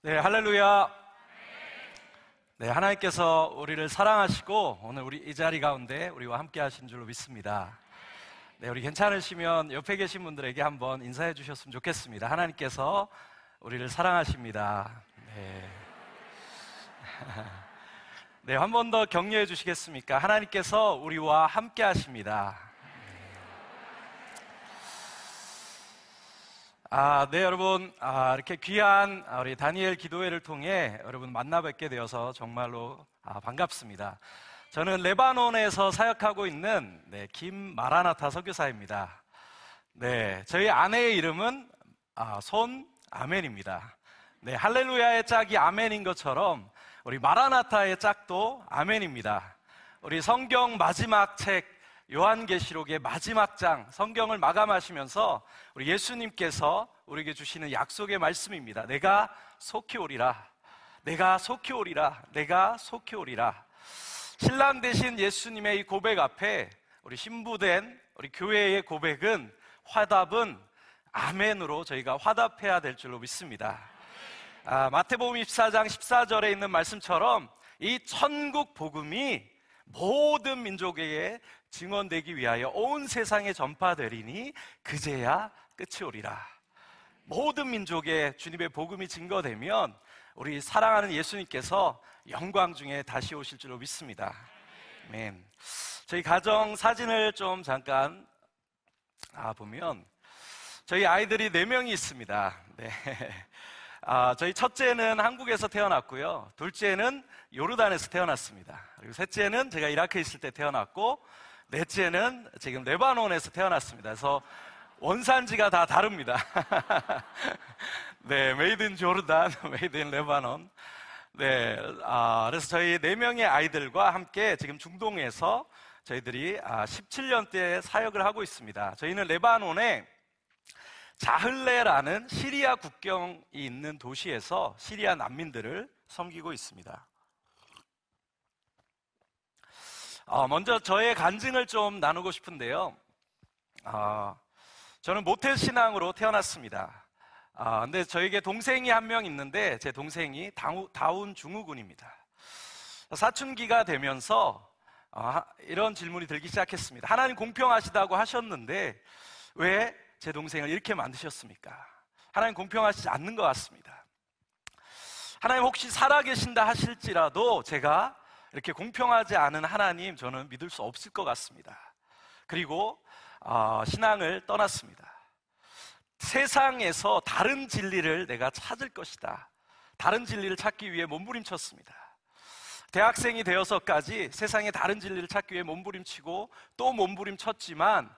네, 할렐루야. 네, 하나님께서 우리를 사랑하시고 오늘 우리 이 자리 가운데 우리와 함께 하신 줄로 믿습니다. 네, 우리 괜찮으시면 옆에 계신 분들에게 한번 인사해 주셨으면 좋겠습니다. 하나님께서 우리를 사랑하십니다. 네. 네, 한 번 더 격려해 주시겠습니까? 하나님께서 우리와 함께 하십니다. 네, 여러분, 이렇게 귀한 우리 다니엘 기도회를 통해 여러분 만나 뵙게 되어서 정말로 반갑습니다. 저는 레바논에서 사역하고 있는 김마라나타 선교사입니다. 네, 저희 아내의 이름은 손 아멘입니다. 네, 할렐루야의 짝이 아멘인 것처럼 우리 마라나타의 짝도 아멘입니다. 우리 성경 마지막 책 요한계시록의 마지막 장 성경을 마감하시면서 우리 예수님께서 우리에게 주시는 약속의 말씀입니다. 내가 속히 오리라. 내가 속히 오리라. 내가 속히 오리라. 신랑 되신 예수님의 이 고백 앞에 우리 신부된 우리 교회의 고백은 화답은 아멘으로 저희가 화답해야 될 줄로 믿습니다. 마태복음 24장 14절에 있는 말씀처럼 이 천국 복음이 모든 민족에게 증언되기 위하여 온 세상에 전파되리니 그제야 끝이 오리라. 모든 민족에 주님의 복음이 증거되면 우리 사랑하는 예수님께서 영광 중에 다시 오실 줄로 믿습니다. 아멘. 저희 가정 사진을 좀 잠깐 보면 저희 아이들이 4명이 있습니다. 네. 저희 첫째는 한국에서 태어났고요, 둘째는 요르단에서 태어났습니다. 그리고 셋째는 제가 이라크에 있을 때 태어났고, 넷째는 지금 레바논에서 태어났습니다. 그래서 원산지가 다 다릅니다. 네, 메이드 인 조르단, 메이드 인 레바논. 네, 그래서 저희 4명의 아이들과 함께 지금 중동에서 저희들이 17년째 사역을 하고 있습니다. 저희는 레바논에 자흘레라는 시리아 국경이 있는 도시에서 시리아 난민들을 섬기고 있습니다. 먼저 저의 간증을 좀 나누고 싶은데요. 저는 모태 신앙으로 태어났습니다. 근데 저에게 동생이 한 명 있는데 제 동생이 다운 증후군입니다. 사춘기가 되면서 이런 질문이 들기 시작했습니다. 하나님 공평하시다고 하셨는데 왜 제 동생을 이렇게 만드셨습니까? 하나님 공평하시지 않는 것 같습니다. 하나님 혹시 살아계신다 하실지라도 제가 이렇게 공평하지 않은 하나님 저는 믿을 수 없을 것 같습니다. 그리고 신앙을 떠났습니다. 세상에서 다른 진리를 내가 찾을 것이다. 다른 진리를 찾기 위해 몸부림쳤습니다. 대학생이 되어서까지 세상의 다른 진리를 찾기 위해 몸부림치고 또 몸부림쳤지만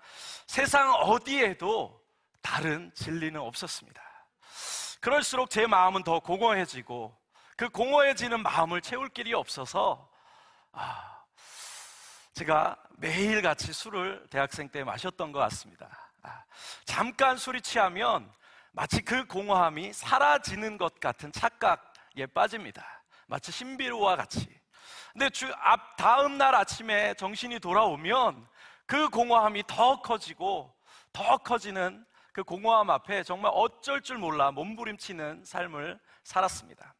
세상 어디에도 다른 진리는 없었습니다. 그럴수록 제 마음은 더 공허해지고 그 공허해지는 마음을 채울 길이 없어서 제가 매일같이 술을 대학생 때 마셨던 것 같습니다. 잠깐 술이 취하면 마치 그 공허함이 사라지는 것 같은 착각에 빠집니다. 마치 신비로와 같이. 근데 다음 날 아침에 정신이 돌아오면 그 공허함이 더 커지고 더 커지는 그 공허함 앞에 정말 어쩔 줄 몰라 몸부림치는 삶을 살았습니다.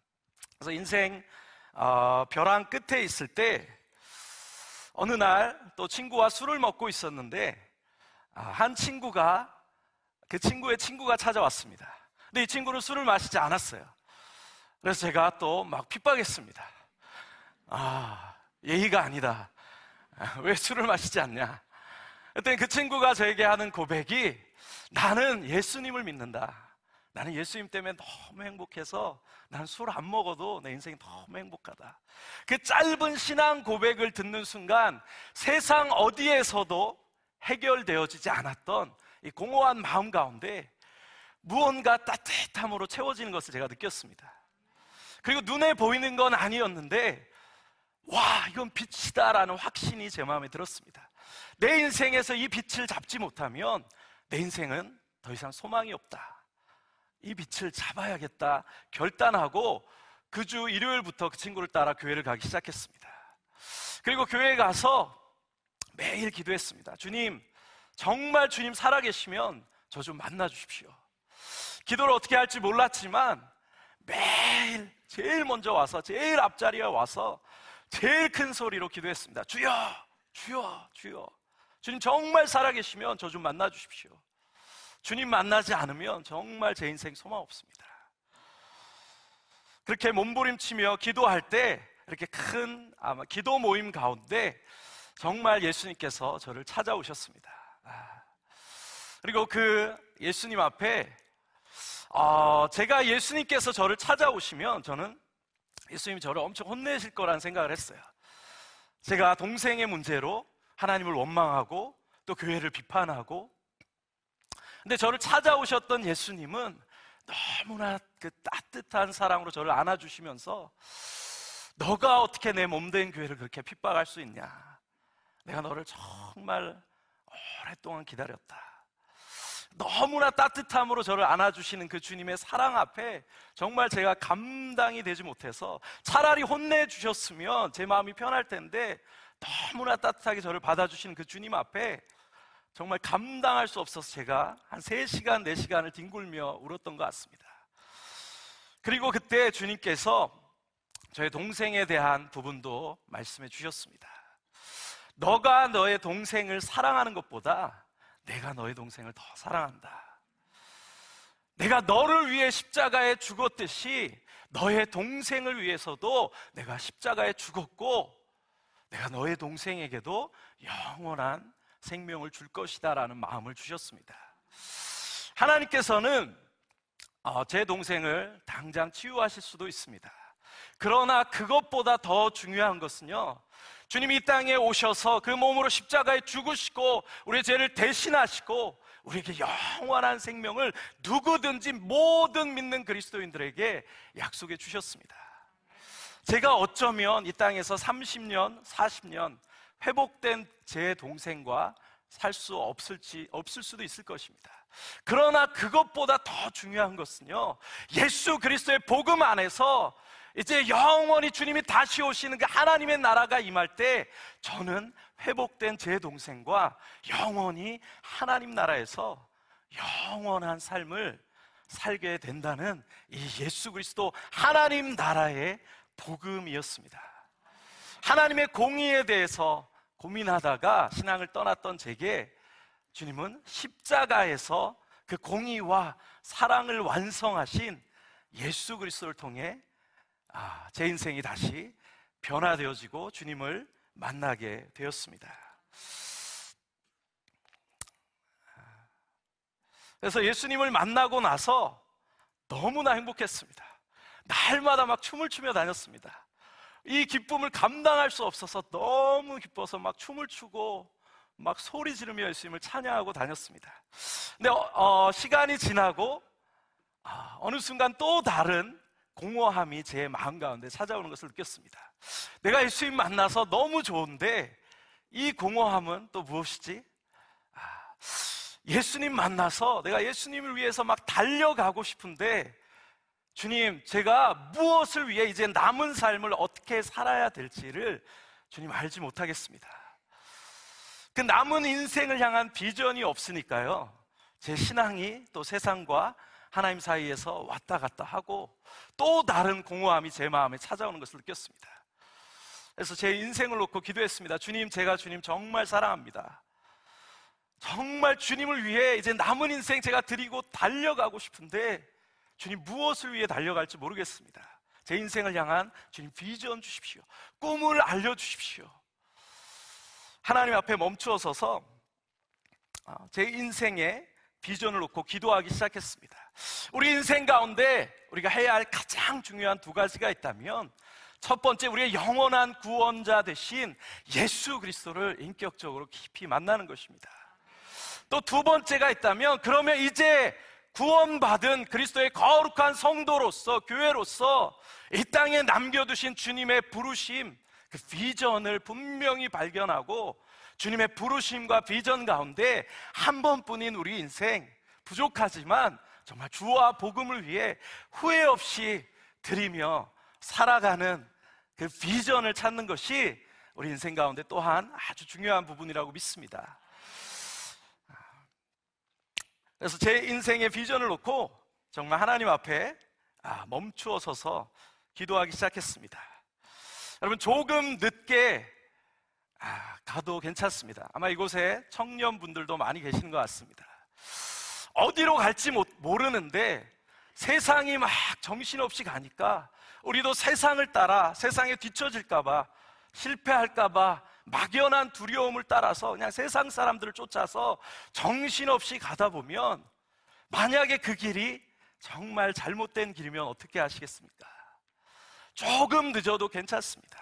그래서 인생 벼랑 끝에 있을 때 어느 날 또 친구와 술을 먹고 있었는데 한 친구가 그 친구의 친구가 찾아왔습니다. 근데 이 친구는 술을 마시지 않았어요. 그래서 제가 또 막 핍박했습니다. 예의가 아니다. 왜 술을 마시지 않냐? 그랬더니 그 친구가 저에게 하는 고백이 나는 예수님을 믿는다. 나는 예수님 때문에 너무 행복해서 나는 술 안 먹어도 내 인생이 너무 행복하다. 그 짧은 신앙 고백을 듣는 순간 세상 어디에서도 해결되어지지 않았던 이 공허한 마음 가운데 무언가 따뜻함으로 채워지는 것을 제가 느꼈습니다. 그리고 눈에 보이는 건 아니었는데 와, 이건 빛이다라는 확신이 제 마음에 들었습니다. 내 인생에서 이 빛을 잡지 못하면 내 인생은 더 이상 소망이 없다. 이 빛을 잡아야겠다 결단하고 그 주 일요일부터 그 친구를 따라 교회를 가기 시작했습니다. 그리고 교회에 가서 매일 기도했습니다. 주님, 정말 주님 살아계시면 저 좀 만나 주십시오. 기도를 어떻게 할지 몰랐지만 매일 제일 먼저 와서 제일 앞자리에 와서 제일 큰 소리로 기도했습니다. 주여, 주여, 주여. 주님 정말 살아계시면 저 좀 만나 주십시오. 주님 만나지 않으면 정말 제 인생 소망 없습니다. 그렇게 몸부림치며 기도할 때 이렇게 큰 아마 기도 모임 가운데 정말 예수님께서 저를 찾아오셨습니다. 그리고 그 예수님 앞에 제가 예수님께서 저를 찾아오시면 저는 예수님이 저를 엄청 혼내실 거라는 생각을 했어요. 제가 동생의 문제로 하나님을 원망하고 또 교회를 비판하고, 근데 저를 찾아오셨던 예수님은 너무나 그 따뜻한 사랑으로 저를 안아주시면서 너가 어떻게 내 몸된 교회를 그렇게 핍박할 수 있냐, 내가 너를 정말 오랫동안 기다렸다. 너무나 따뜻함으로 저를 안아주시는 그 주님의 사랑 앞에 정말 제가 감당이 되지 못해서 차라리 혼내주셨으면 제 마음이 편할 텐데, 너무나 따뜻하게 저를 받아주시는 그 주님 앞에 정말 감당할 수 없어서 제가 한 3시간, 4시간을 뒹굴며 울었던 것 같습니다. 그리고 그때 주님께서 저의 동생에 대한 부분도 말씀해 주셨습니다. 너가 너의 동생을 사랑하는 것보다 내가 너의 동생을 더 사랑한다. 내가 너를 위해 십자가에 죽었듯이 너의 동생을 위해서도 내가 십자가에 죽었고, 내가 너의 동생에게도 영원한 생명을 줄 것이다 라는 마음을 주셨습니다. 하나님께서는 제 동생을 당장 치유하실 수도 있습니다. 그러나 그것보다 더 중요한 것은요, 주님이 이 땅에 오셔서 그 몸으로 십자가에 죽으시고 우리의 죄를 대신하시고 우리에게 영원한 생명을 누구든지 모든 믿는 그리스도인들에게 약속해 주셨습니다. 제가 어쩌면 이 땅에서 30년, 40년 회복된 제 동생과 살 수 없을 수도 있을 것입니다. 그러나 그것보다 더 중요한 것은요, 예수 그리스도의 복음 안에서 이제 영원히 주님이 다시 오시는 그 하나님의 나라가 임할 때 저는 회복된 제 동생과 영원히 하나님 나라에서 영원한 삶을 살게 된다는 이 예수 그리스도 하나님 나라의 복음이었습니다. 하나님의 공의에 대해서 고민하다가 신앙을 떠났던 제게 주님은 십자가에서 그 공의와 사랑을 완성하신 예수 그리스도를 통해 제 인생이 다시 변화되어지고 주님을 만나게 되었습니다. 그래서 예수님을 만나고 나서 너무나 행복했습니다. 날마다 막 춤을 추며 다녔습니다. 이 기쁨을 감당할 수 없어서 너무 기뻐서 막 춤을 추고 막 소리 지르며 예수님을 찬양하고 다녔습니다. 근데 시간이 지나고 어느 순간 또 다른 공허함이 제 마음 가운데 찾아오는 것을 느꼈습니다. 내가 예수님 만나서 너무 좋은데 이 공허함은 또 무엇이지? 예수님 만나서 내가 예수님을 위해서 막 달려가고 싶은데 주님, 제가 무엇을 위해 이제 남은 삶을 어떻게 살아야 될지를 주님 알지 못하겠습니다. 그 남은 인생을 향한 비전이 없으니까요, 제 신앙이 또 세상과 하나님 사이에서 왔다 갔다 하고 또 다른 공허함이 제 마음에 찾아오는 것을 느꼈습니다. 그래서 제 인생을 놓고 기도했습니다. 주님, 제가 주님 정말 사랑합니다. 정말 주님을 위해 이제 남은 인생 제가 드리고 달려가고 싶은데 주님 무엇을 위해 달려갈지 모르겠습니다. 제 인생을 향한 주님 비전 주십시오. 꿈을 알려주십시오. 하나님 앞에 멈추어 서서 제 인생의 비전을 놓고 기도하기 시작했습니다. 우리 인생 가운데 우리가 해야 할 가장 중요한 2가지가 있다면, 첫 번째, 우리의 영원한 구원자 되신 예수 그리스도를 인격적으로 깊이 만나는 것입니다. 또 2번째가 있다면, 그러면 이제 구원받은 그리스도의 거룩한 성도로서, 교회로서 이 땅에 남겨두신 주님의 부르심, 그 비전을 분명히 발견하고 주님의 부르심과 비전 가운데 한 번뿐인 우리 인생, 부족하지만 정말 주와 복음을 위해 후회 없이 드리며 살아가는 그 비전을 찾는 것이 우리 인생 가운데 또한 아주 중요한 부분이라고 믿습니다. 그래서 제 인생의 비전을 놓고 정말 하나님 앞에 멈추어 서서 기도하기 시작했습니다. 여러분, 조금 늦게 가도 괜찮습니다. 아마 이곳에 청년분들도 많이 계시는 것 같습니다. 어디로 갈지 모르는데 세상이 막 정신없이 가니까 우리도 세상을 따라 세상에 뒤처질까봐, 실패할까봐 막연한 두려움을 따라서 그냥 세상 사람들을 쫓아서 정신없이 가다 보면, 만약에 그 길이 정말 잘못된 길이면 어떻게 하시겠습니까? 조금 늦어도 괜찮습니다.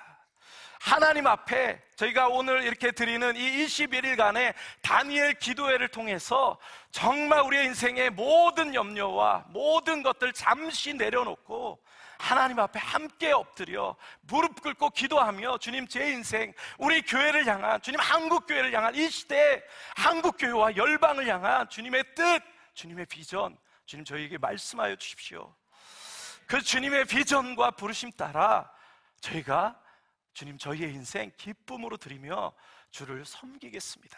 하나님 앞에 저희가 오늘 이렇게 드리는 이 21일간의 다니엘 기도회를 통해서 정말 우리의 인생의 모든 염려와 모든 것들 잠시 내려놓고 하나님 앞에 함께 엎드려 무릎 꿇고 기도하며, 주님, 제 인생, 우리 교회를 향한, 주님, 한국교회를 향한, 이 시대의 한국교회와 열방을 향한 주님의 뜻, 주님의 비전, 주님, 저희에게 말씀하여 주십시오. 그 주님의 비전과 부르심 따라 저희가, 주님, 저희의 인생 기쁨으로 드리며 주를 섬기겠습니다.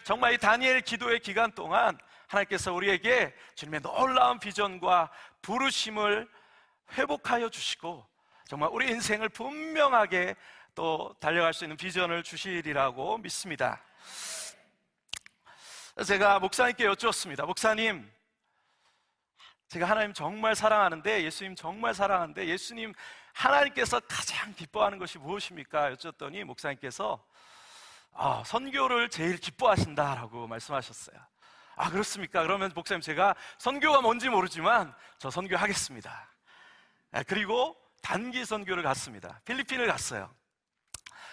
정말 이 다니엘 기도의 기간 동안 하나님께서 우리에게 주님의 놀라운 비전과 부르심을 회복하여 주시고, 정말 우리 인생을 분명하게 또 달려갈 수 있는 비전을 주시리라고 믿습니다. 제가 목사님께 여쭈었습니다. 목사님, 제가 하나님 정말 사랑하는데, 예수님 정말 사랑하는데, 예수님, 하나님께서 가장 기뻐하는 것이 무엇입니까? 여쭈었더니 목사님께서 선교를 제일 기뻐하신다라고 말씀하셨어요. 그렇습니까? 그러면 목사님, 제가 선교가 뭔지 모르지만 저 선교하겠습니다. 그리고 단기 선교를 갔습니다. 필리핀을 갔어요.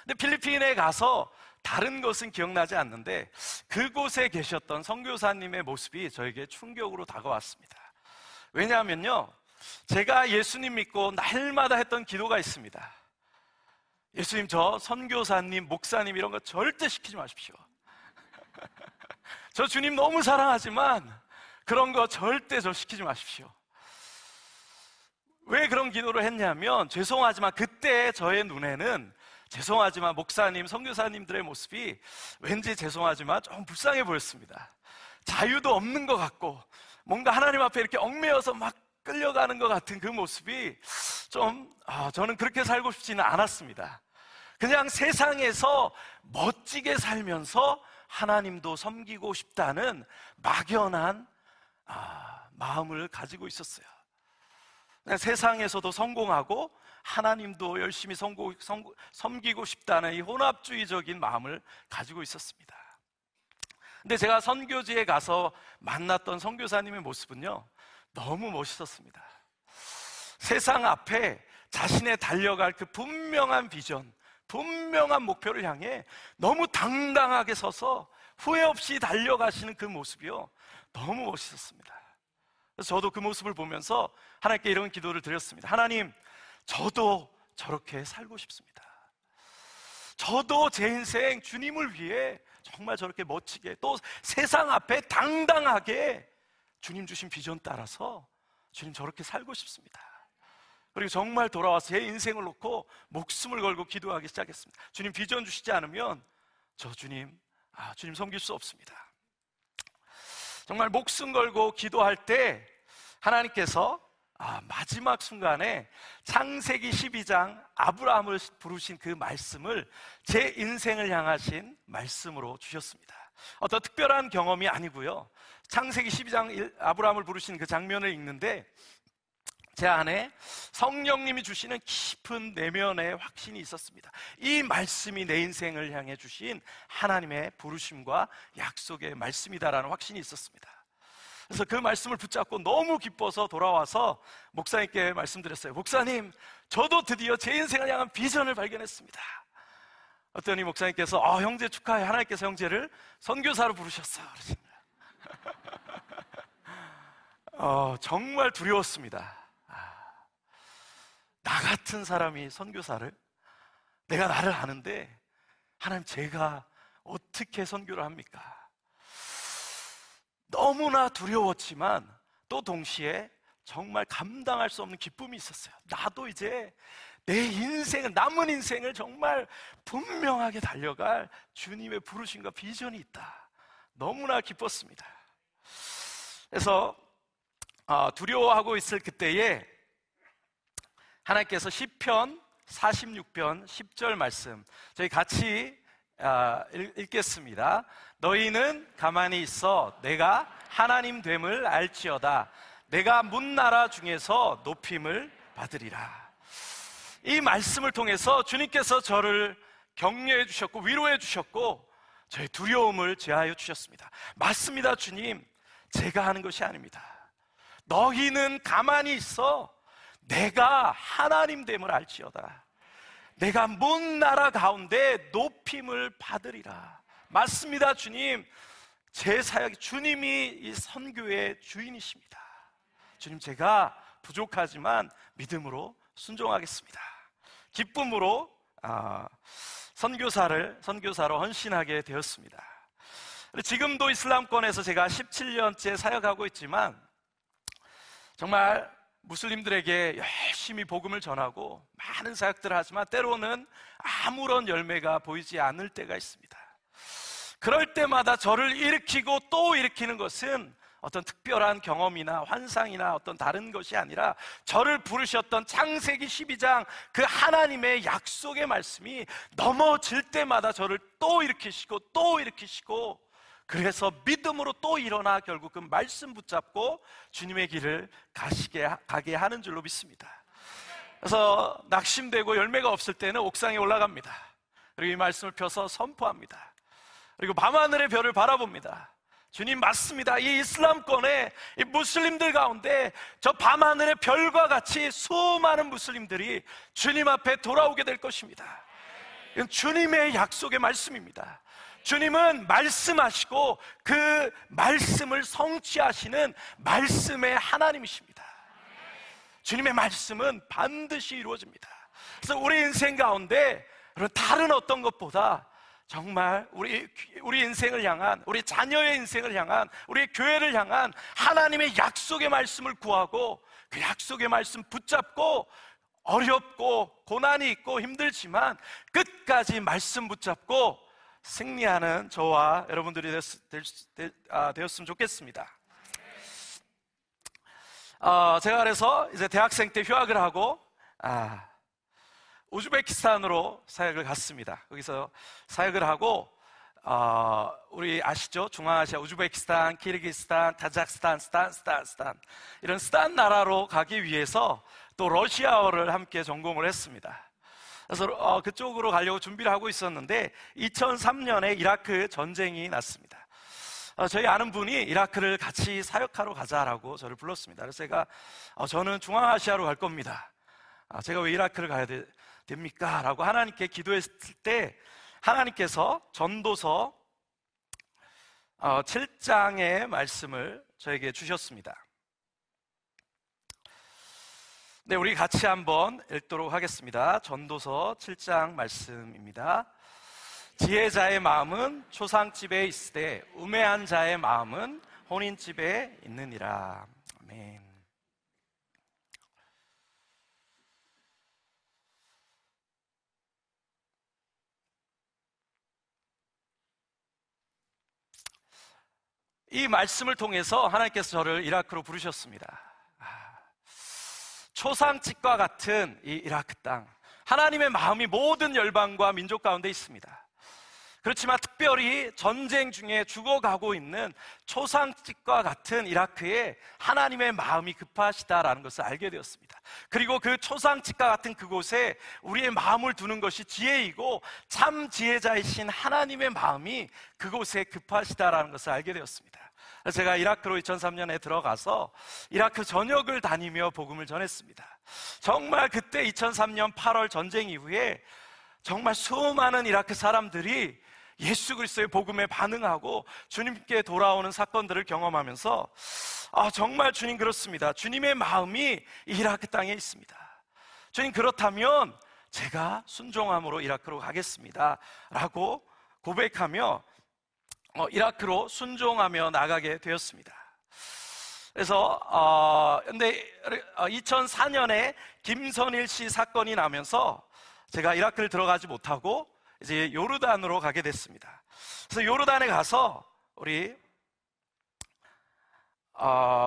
근데 필리핀에 가서 다른 것은 기억나지 않는데 그곳에 계셨던 선교사님의 모습이 저에게 충격으로 다가왔습니다. 왜냐하면요, 제가 예수님 믿고 날마다 했던 기도가 있습니다. 예수님, 저 선교사님, 목사님 이런 거 절대 시키지 마십시오. 저 주님 너무 사랑하지만 그런 거 절대 저 시키지 마십시오. 왜 그런 기도를 했냐면, 죄송하지만 그때 저의 눈에는, 죄송하지만 목사님, 선교사님들의 모습이 왠지 죄송하지만 좀 불쌍해 보였습니다. 자유도 없는 것 같고 뭔가 하나님 앞에 이렇게 얽매여서 막 끌려가는 것 같은 그 모습이 좀 저는 그렇게 살고 싶지는 않았습니다. 그냥 세상에서 멋지게 살면서 하나님도 섬기고 싶다는 막연한 마음을 가지고 있었어요. 그냥 세상에서도 성공하고 하나님도 열심히 섬기고 싶다는 이 혼합주의적인 마음을 가지고 있었습니다. 근데 제가 선교지에 가서 만났던 선교사님의 모습은요, 너무 멋있었습니다. 세상 앞에 자신의 달려갈 그 분명한 비전, 분명한 목표를 향해 너무 당당하게 서서 후회 없이 달려가시는 그 모습이요, 너무 멋있었습니다. 그래서 저도 그 모습을 보면서 하나님께 이런 기도를 드렸습니다. 하나님, 저도 저렇게 살고 싶습니다. 저도 제 인생 주님을 위해 정말 저렇게 멋지게, 또 세상 앞에 당당하게 주님 주신 비전 따라서 주님 저렇게 살고 싶습니다. 그리고 정말 돌아와서 제 인생을 놓고 목숨을 걸고 기도하기 시작했습니다. 주님, 비전 주시지 않으면 저 주님 섬길 수 없습니다. 정말 목숨 걸고 기도할 때 하나님께서 마지막 순간에 창세기 12장 아브라함을 부르신 그 말씀을 제 인생을 향하신 말씀으로 주셨습니다. 어떤 특별한 경험이 아니고요, 창세기 12장 아브라함을 부르신 그 장면을 읽는데 제 안에 성령님이 주시는 깊은 내면의 확신이 있었습니다. 이 말씀이 내 인생을 향해 주신 하나님의 부르심과 약속의 말씀이다라는 확신이 있었습니다. 그래서 그 말씀을 붙잡고 너무 기뻐서 돌아와서 목사님께 말씀드렸어요. 목사님, 저도 드디어 제 인생을 향한 비전을 발견했습니다. 어떠니 목사님께서 형제 축하해, 하나님께서 형제를 선교사로 부르셨어 그러신 거예요. 정말 두려웠습니다. 나 같은 사람이 선교사를, 내가 나를 아는데 하나님, 제가 어떻게 선교를 합니까? 너무나 두려웠지만 또 동시에 정말 감당할 수 없는 기쁨이 있었어요. 나도 이제 내 인생을, 남은 인생을 정말 분명하게 달려갈 주님의 부르심과 비전이 있다. 너무나 기뻤습니다. 그래서 두려워하고 있을 그때에 하나님께서 시편 46편 10절 말씀 저희 같이 읽겠습니다. 너희는 가만히 있어 내가 하나님 됨을 알지어다. 내가 문나라 중에서 높임을 받으리라. 이 말씀을 통해서 주님께서 저를 격려해 주셨고 위로해 주셨고 저의 두려움을 제하여 주셨습니다. 맞습니다, 주님. 제가 하는 것이 아닙니다. 너희는 가만히 있어 내가 하나님 됨을 알지어다. 내가 문나라 가운데 높임을 받으리라. 맞습니다, 주님. 제 사역이 주님이 이 선교의 주인이십니다. 주님, 제가 부족하지만 믿음으로 순종하겠습니다. 기쁨으로 선교사로 헌신하게 되었습니다. 지금도 이슬람권에서 제가 17년째 사역하고 있지만 정말 무슬림들에게 열심히 복음을 전하고 많은 사역들을 하지만 때로는 아무런 열매가 보이지 않을 때가 있습니다. 그럴 때마다 저를 일으키고 또 일으키는 것은 어떤 특별한 경험이나 환상이나 어떤 다른 것이 아니라 저를 부르셨던 창세기 12장 그 하나님의 약속의 말씀이 넘어질 때마다 저를 또 일으키시고 또 일으키시고 그래서 믿음으로 또 일어나 결국 그 말씀 붙잡고 주님의 길을 가게 하는 줄로 믿습니다. 그래서 낙심되고 열매가 없을 때는 옥상에 올라갑니다. 그리고 이 말씀을 펴서 선포합니다. 그리고 밤하늘의 별을 바라봅니다. 주님, 맞습니다. 이 이슬람권의 이 무슬림들 가운데 저 밤하늘의 별과 같이 수많은 무슬림들이 주님 앞에 돌아오게 될 것입니다. 이건 주님의 약속의 말씀입니다. 주님은 말씀하시고 그 말씀을 성취하시는 말씀의 하나님이십니다. 주님의 말씀은 반드시 이루어집니다. 그래서 우리 인생 가운데 다른 어떤 것보다 정말 우리 인생을 향한, 우리 자녀의 인생을 향한, 우리 교회를 향한 하나님의 약속의 말씀을 구하고 그 약속의 말씀 붙잡고 어렵고 고난이 있고 힘들지만 끝까지 말씀 붙잡고 승리하는 저와 여러분들이 되었으면 좋겠습니다. 제가 그래서 이제 대학생 때 휴학을 하고 우즈베키스탄으로 사역을 갔습니다. 거기서 사역을 하고 우리 아시죠? 중앙아시아 우즈베키스탄, 키르기스탄, 타자크스탄, 스탄 이런 스탄 나라로 가기 위해서 또 러시아어를 함께 전공을 했습니다. 그래서 그쪽으로 가려고 준비를 하고 있었는데 2003년에 이라크 전쟁이 났습니다. 저희 아는 분이 이라크를 같이 사역하러 가자라고 저를 불렀습니다. 그래서 제가 저는 중앙아시아로 갈 겁니다. 제가 왜 이라크를 가야 됩니까? 라고 하나님께 기도했을 때 하나님께서 전도서 7장의 말씀을 저에게 주셨습니다. 네, 우리 같이 한번 읽도록 하겠습니다. 전도서 7장 말씀입니다. 지혜자의 마음은 초상집에 있으되 우매한 자의 마음은 혼인집에 있느니라. 아멘. 이 말씀을 통해서 하나님께서 저를 이라크로 부르셨습니다. 초상집과 같은 이 이라크 땅, 하나님의 마음이 모든 열방과 민족 가운데 있습니다. 그렇지만 특별히 전쟁 중에 죽어가고 있는 초상집과 같은 이라크에 하나님의 마음이 급하시다라는 것을 알게 되었습니다. 그리고 그 초상집과 같은 그곳에 우리의 마음을 두는 것이 지혜이고 참 지혜자이신 하나님의 마음이 그곳에 급하시다라는 것을 알게 되었습니다. 그래서 제가 이라크로 2003년에 들어가서 이라크 전역을 다니며 복음을 전했습니다. 정말 그때 2003년 8월 전쟁 이후에 정말 수많은 이라크 사람들이 예수 그리스도의 복음에 반응하고 주님께 돌아오는 사건들을 경험하면서 정말 주님 그렇습니다. 주님의 마음이 이라크 땅에 있습니다. 주님 그렇다면 제가 순종함으로 이라크로 가겠습니다 라고 고백하며 이라크로 순종하며 나가게 되었습니다. 그래서 근데 2004년에 김선일 씨 사건이 나면서 제가 이라크를 들어가지 못하고 이제 요르단으로 가게 됐습니다. 그래서 요르단에 가서 우리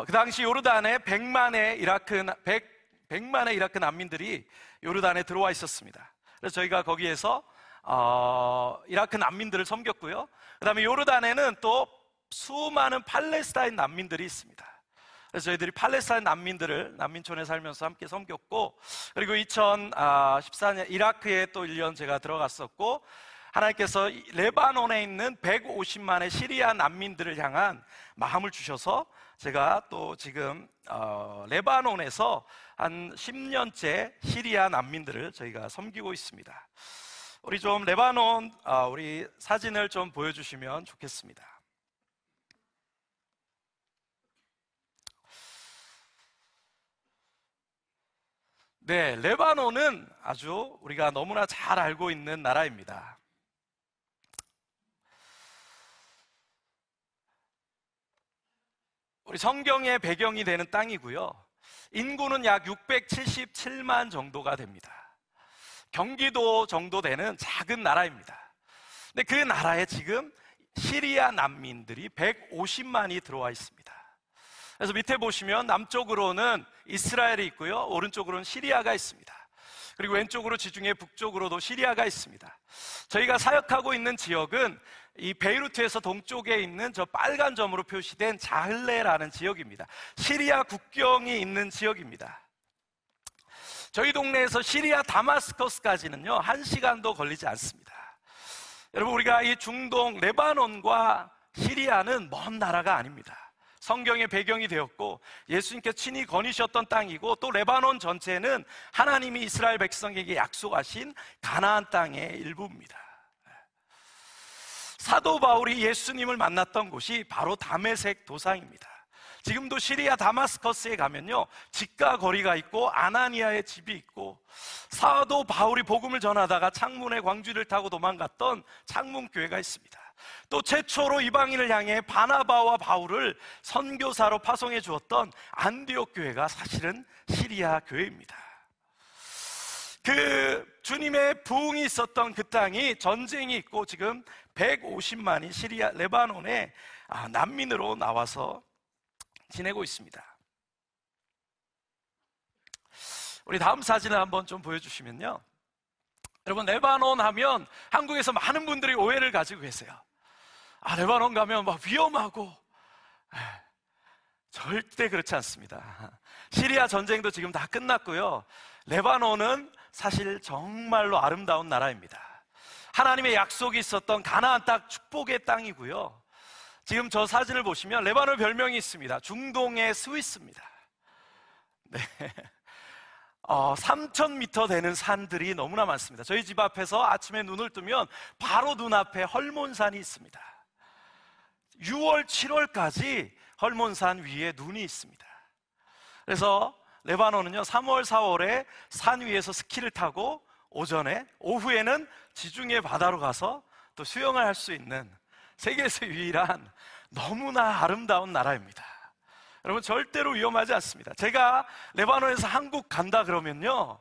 그 당시 요르단에 100만의 100만의 이라크 난민들이 요르단에 들어와 있었습니다. 그래서 저희가 거기에서 이라크 난민들을 섬겼고요. 그 다음에 요르단에는 또 수많은 팔레스타인 난민들이 있습니다. 그래서 저희들이 팔레스타인 난민들을 난민촌에 살면서 함께 섬겼고, 그리고 2014년 이라크에 또 1년 제가 들어갔었고, 하나님께서 레바논에 있는 150만의 시리아 난민들을 향한 마음을 주셔서 제가 또 지금 레바논에서 한 10년째 시리아 난민들을 저희가 섬기고 있습니다. 우리 좀 레바논 우리 사진을 좀 보여주시면 좋겠습니다. 네, 레바논은 아주 우리가 너무나 잘 알고 있는 나라입니다. 우리 성경의 배경이 되는 땅이고요. 인구는 약 677만 정도가 됩니다. 경기도 정도 되는 작은 나라입니다. 근데 그 나라에 지금 시리아 난민들이 150만이 들어와 있습니다. 그래서 밑에 보시면 남쪽으로는 이스라엘이 있고요, 오른쪽으로는 시리아가 있습니다. 그리고 왼쪽으로 지중해 북쪽으로도 시리아가 있습니다. 저희가 사역하고 있는 지역은 이 베이루트에서 동쪽에 있는 저 빨간 점으로 표시된 자흘레라는 지역입니다. 시리아 국경이 있는 지역입니다. 저희 동네에서 시리아 다마스커스까지는요 1시간도 걸리지 않습니다. 여러분, 우리가 이 중동 레바논과 시리아는 먼 나라가 아닙니다. 성경의 배경이 되었고 예수님께서 친히 거니셨던 땅이고, 또 레바논 전체는 하나님이 이스라엘 백성에게 약속하신 가나안 땅의 일부입니다. 사도 바울이 예수님을 만났던 곳이 바로 다메섹 도상입니다. 지금도 시리아 다마스커스에 가면요 집과 거리가 있고 아나니아의 집이 있고, 사도 바울이 복음을 전하다가 창문의 광주를 타고 도망갔던 창문교회가 있습니다. 또 최초로 이방인을 향해 바나바와 바울을 선교사로 파송해 주었던 안디옥 교회가 사실은 시리아 교회입니다. 그 주님의 부흥이 있었던 그 땅이 전쟁이 있고 지금 150만이 시리아 레바논에 난민으로 나와서 지내고 있습니다. 우리 다음 사진을 한번 좀 보여주시면요, 여러분, 레바논 하면 한국에서 많은 분들이 오해를 가지고 계세요. 레바논 가면 막 위험하고. 절대 그렇지 않습니다. 시리아 전쟁도 지금 다 끝났고요. 레바논은 사실 정말로 아름다운 나라입니다. 하나님의 약속이 있었던 가나안 땅, 축복의 땅이고요. 지금 저 사진을 보시면 레바논 별명이 있습니다. 중동의 스위스입니다. 네. 3,000m 되는 산들이 너무나 많습니다. 저희 집 앞에서 아침에 눈을 뜨면 바로 눈앞에 헐몬산이 있습니다. 6월, 7월까지 헐몬산 위에 눈이 있습니다. 그래서 레바논은요 3월, 4월에 산 위에서 스키를 타고 오후에는 지중해 바다로 가서 또 수영을 할 수 있는 세계에서 유일한 너무나 아름다운 나라입니다. 여러분, 절대로 위험하지 않습니다. 제가 레바논에서 한국 간다 그러면요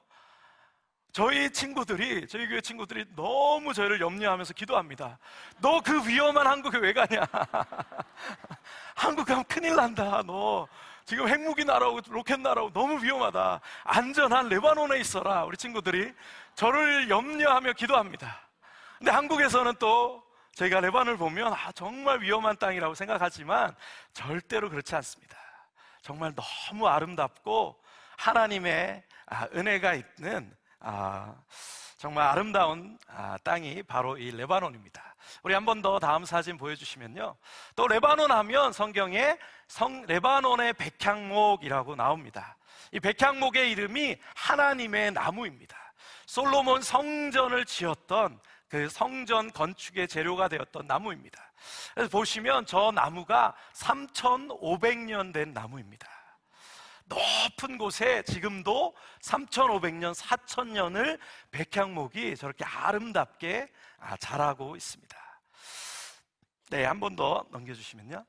저희 교회 친구들이 너무 저희를 염려하면서 기도합니다. 너 그 위험한 한국에 왜 가냐? 한국 가면 큰일 난다. 너 지금 핵무기 날아오고 로켓 날아오고 너무 위험하다. 안전한 레바논에 있어라. 우리 친구들이 저를 염려하며 기도합니다. 근데 한국에서는 또 저희가 레바논을 보면 정말 위험한 땅이라고 생각하지만 절대로 그렇지 않습니다. 정말 너무 아름답고 하나님의 은혜가 있는 정말 아름다운 땅이 바로 이 레바논입니다. 우리 한 번 더 다음 사진 보여주시면요, 또 레바논 하면 성경에 레바논의 백향목이라고 나옵니다. 이 백향목의 이름이 하나님의 나무입니다. 솔로몬 성전을 지었던 그 성전 건축의 재료가 되었던 나무입니다. 그래서 보시면 저 나무가 3,500년 된 나무입니다. 높은 곳에 지금도 3,500년, 4,000년을 백향목이 저렇게 아름답게 자라고 있습니다. 네, 한 번 더 넘겨주시면요.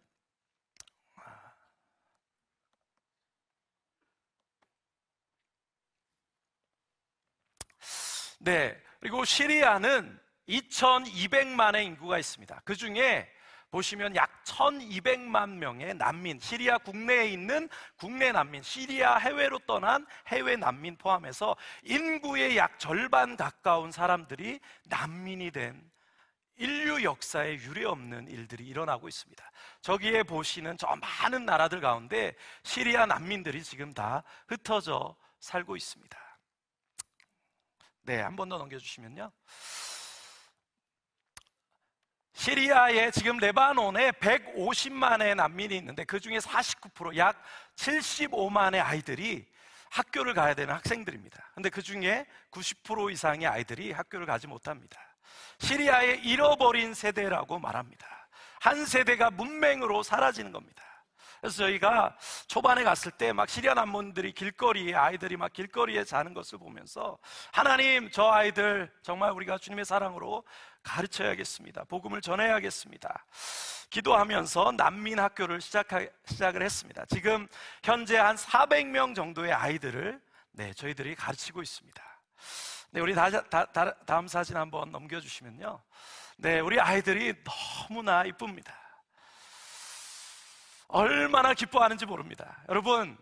네, 그리고 시리아는 2,200만의 인구가 있습니다. 그 중에 보시면 약 1200만 명의 난민, 시리아 국내에 있는 국내 난민, 시리아 해외로 떠난 해외 난민 포함해서 인구의 약 절반 가까운 사람들이 난민이 된 인류 역사에 유례없는 일들이 일어나고 있습니다. 저기에 보시는 저 많은 나라들 가운데 시리아 난민들이 지금 다 흩어져 살고 있습니다. 네, 한 번 더 넘겨주시면요. 시리아에 지금 레바논에 150만의 난민이 있는데 그 중에 49%, 약 75만의 아이들이 학교를 가야 되는 학생들입니다. 근데 그 중에 90% 이상의 아이들이 학교를 가지 못합니다. 시리아의 잃어버린 세대라고 말합니다. 한 세대가 문맹으로 사라지는 겁니다. 그래서 저희가 초반에 갔을 때 막 시리아 난민들이 길거리에, 아이들이 막 길거리에 자는 것을 보면서 하나님, 저 아이들 정말 우리가 주님의 사랑으로 가르쳐야겠습니다. 복음을 전해야겠습니다. 기도하면서 난민 학교를 시작을 했습니다. 지금 현재 한 400명 정도의 아이들을 저희들이 가르치고 있습니다. 네, 우리 다음 사진 한번 넘겨주시면요. 네, 우리 아이들이 너무나 이쁩니다. 얼마나 기뻐하는지 모릅니다. 여러분,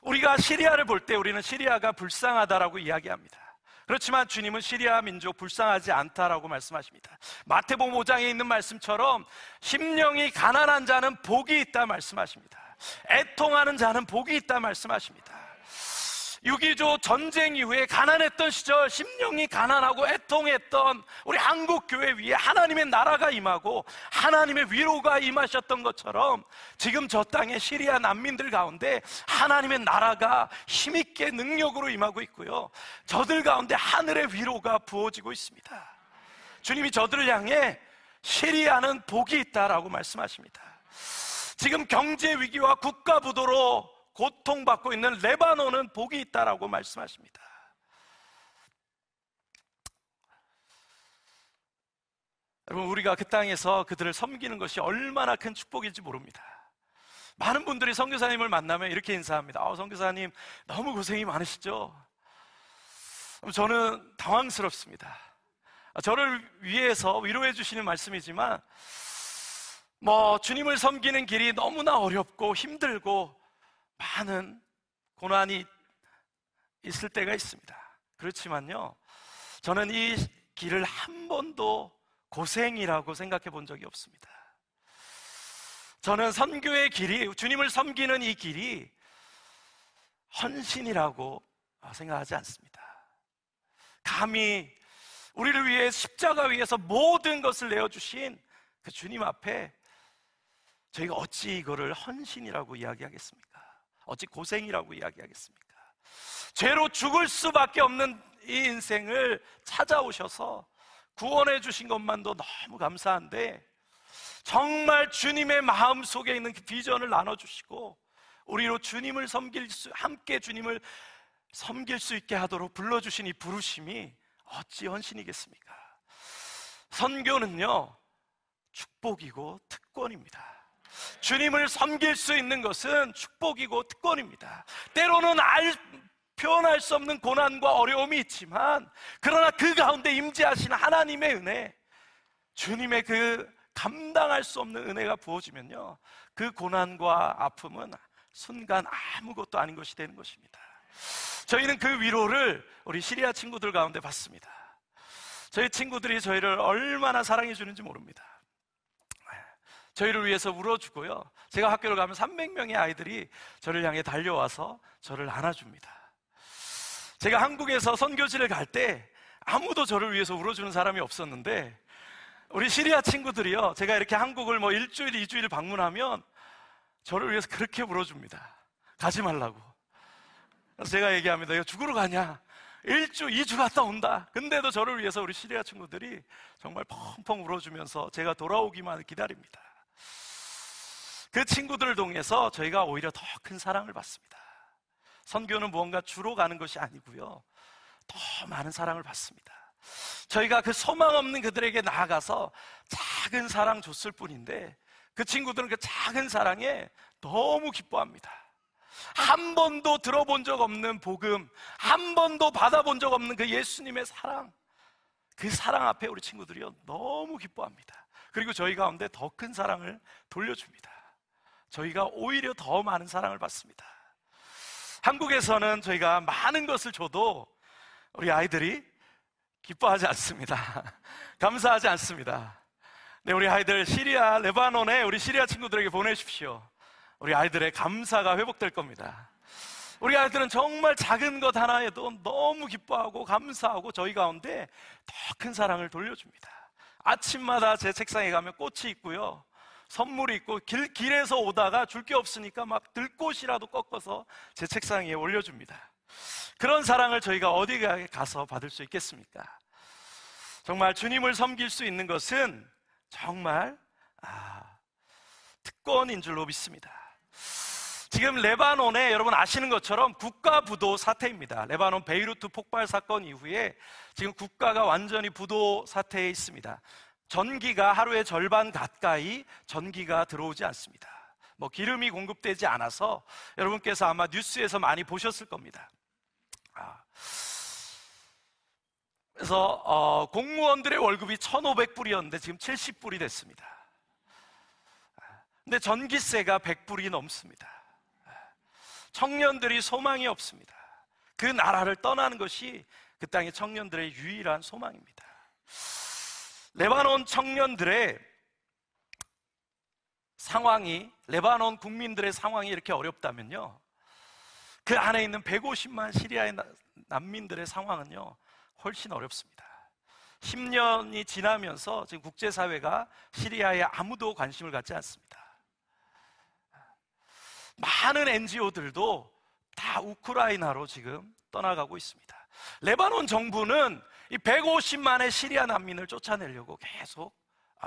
우리가 시리아를 볼 때 우리는 시리아가 불쌍하다라고 이야기합니다. 그렇지만 주님은 시리아 민족 불쌍하지 않다라고 말씀하십니다. 마태복음 5장에 있는 말씀처럼 심령이 가난한 자는 복이 있다 말씀하십니다. 애통하는 자는 복이 있다 말씀하십니다. 6.25 전쟁 이후에 가난했던 시절 심령이 가난하고 애통했던 우리 한국교회 위에 하나님의 나라가 임하고 하나님의 위로가 임하셨던 것처럼 지금 저 땅의 시리아 난민들 가운데 하나님의 나라가 힘있게 능력으로 임하고 있고요, 저들 가운데 하늘의 위로가 부어지고 있습니다. 주님이 저들을 향해 시리아는 복이 있다라고 말씀하십니다. 지금 경제 위기와 국가 부도로 고통받고 있는 레바논은 복이 있다라고 말씀하십니다. 여러분, 우리가 그 땅에서 그들을 섬기는 것이 얼마나 큰 축복인지 모릅니다. 많은 분들이 선교사님을 만나면 이렇게 인사합니다. 선교사님 너무 고생이 많으시죠? 저는 당황스럽습니다. 저를 위해서 위로해 주시는 말씀이지만 주님을 섬기는 길이 너무나 어렵고 힘들고 많은 고난이 있을 때가 있습니다. 그렇지만요, 저는 이 길을 한 번도 고생이라고 생각해 본 적이 없습니다. 저는 선교의 길이, 주님을 섬기는 이 길이 헌신이라고 생각하지 않습니다. 감히 우리를 위해 십자가 위에서 모든 것을 내어주신 그 주님 앞에 저희가 어찌 이거를 헌신이라고 이야기하겠습니까? 어찌 고생이라고 이야기하겠습니까? 죄로 죽을 수밖에 없는 이 인생을 찾아오셔서 구원해 주신 것만도 너무 감사한데, 정말 주님의 마음 속에 있는 그 비전을 나눠주시고 우리로 주님을 함께 주님을 섬길 수 있게 하도록 불러주신 이 부르심이 어찌 헌신이겠습니까? 선교는요, 축복이고 특권입니다. 주님을 섬길 수 있는 것은 축복이고 특권입니다. 때로는 표현할 수 없는 고난과 어려움이 있지만, 그러나 그 가운데 임재하신 하나님의 은혜, 주님의 그 감당할 수 없는 은혜가 부어지면요, 그 고난과 아픔은 순간 아무것도 아닌 것이 되는 것입니다. 저희는 그 위로를 우리 시리아 친구들 가운데 받습니다. 저희 친구들이 저희를 얼마나 사랑해 주는지 모릅니다. 저희를 위해서 울어주고요, 제가 학교를 가면 300명의 아이들이 저를 향해 달려와서 저를 안아줍니다. 제가 한국에서 선교지를 갈 때 아무도 저를 위해서 울어주는 사람이 없었는데, 우리 시리아 친구들이요, 제가 이렇게 한국을 일주일, 2주일 방문하면 저를 위해서 그렇게 울어줍니다. 가지 말라고. 그래서 제가 얘기합니다. 이거 죽으러 가냐? 1주, 2주 갔다 온다. 근데도 저를 위해서 우리 시리아 친구들이 정말 펑펑 울어주면서 제가 돌아오기만 기다립니다. 그 친구들을 통해서 저희가 오히려 더 큰 사랑을 받습니다. 선교는 무언가 주로 가는 것이 아니고요, 더 많은 사랑을 받습니다. 저희가 그 소망 없는 그들에게 나아가서 작은 사랑 줬을 뿐인데, 그 친구들은 그 작은 사랑에 너무 기뻐합니다. 한 번도 들어본 적 없는 복음, 한 번도 받아본 적 없는 그 예수님의 사랑, 그 사랑 앞에 우리 친구들이요 너무 기뻐합니다. 그리고 저희 가운데 더 큰 사랑을 돌려줍니다. 저희가 오히려 더 많은 사랑을 받습니다. 한국에서는 저희가 많은 것을 줘도 우리 아이들이 기뻐하지 않습니다. 감사하지 않습니다. 네, 우리 아이들 시리아, 레바논에 우리 시리아 친구들에게 보내십시오. 우리 아이들의 감사가 회복될 겁니다. 우리 아이들은 정말 작은 것 하나에도 너무 기뻐하고 감사하고 저희 가운데 더 큰 사랑을 돌려줍니다. 아침마다 제 책상에 가면 꽃이 있고요, 선물이 있고, 길에서 오다가 줄 게 없으니까 막 들꽃이라도 꺾어서 제 책상 위에 올려줍니다. 그런 사랑을 저희가 어디 가서 받을 수 있겠습니까? 정말 주님을 섬길 수 있는 것은 정말 특권인 줄로 믿습니다. 지금 레바논에 여러분 아시는 것처럼 국가 부도 사태입니다. 레바논 베이루트 폭발 사건 이후에 지금 국가가 완전히 부도 사태에 있습니다. 전기가 하루에 절반 가까이 전기가 들어오지 않습니다. 기름이 공급되지 않아서 여러분께서 아마 뉴스에서 많이 보셨을 겁니다. 그래서 공무원들의 월급이 1,500불이었는데 지금 70불이 됐습니다. 근데 전기세가 100불이 넘습니다. 청년들이 소망이 없습니다. 그 나라를 떠나는 것이 그 땅의 청년들의 유일한 소망입니다. 레바논 청년들의 상황이, 레바논 국민들의 상황이 이렇게 어렵다면요, 그 안에 있는 150만 시리아의 난민들의 상황은요 훨씬 어렵습니다. 10년이 지나면서 지금 국제사회가 시리아에 아무도 관심을 갖지 않습니다. 많은 NGO들도 다 우크라이나로 지금 떠나가고 있습니다. 레바논 정부는 이 150만의 시리아 난민을 쫓아내려고 계속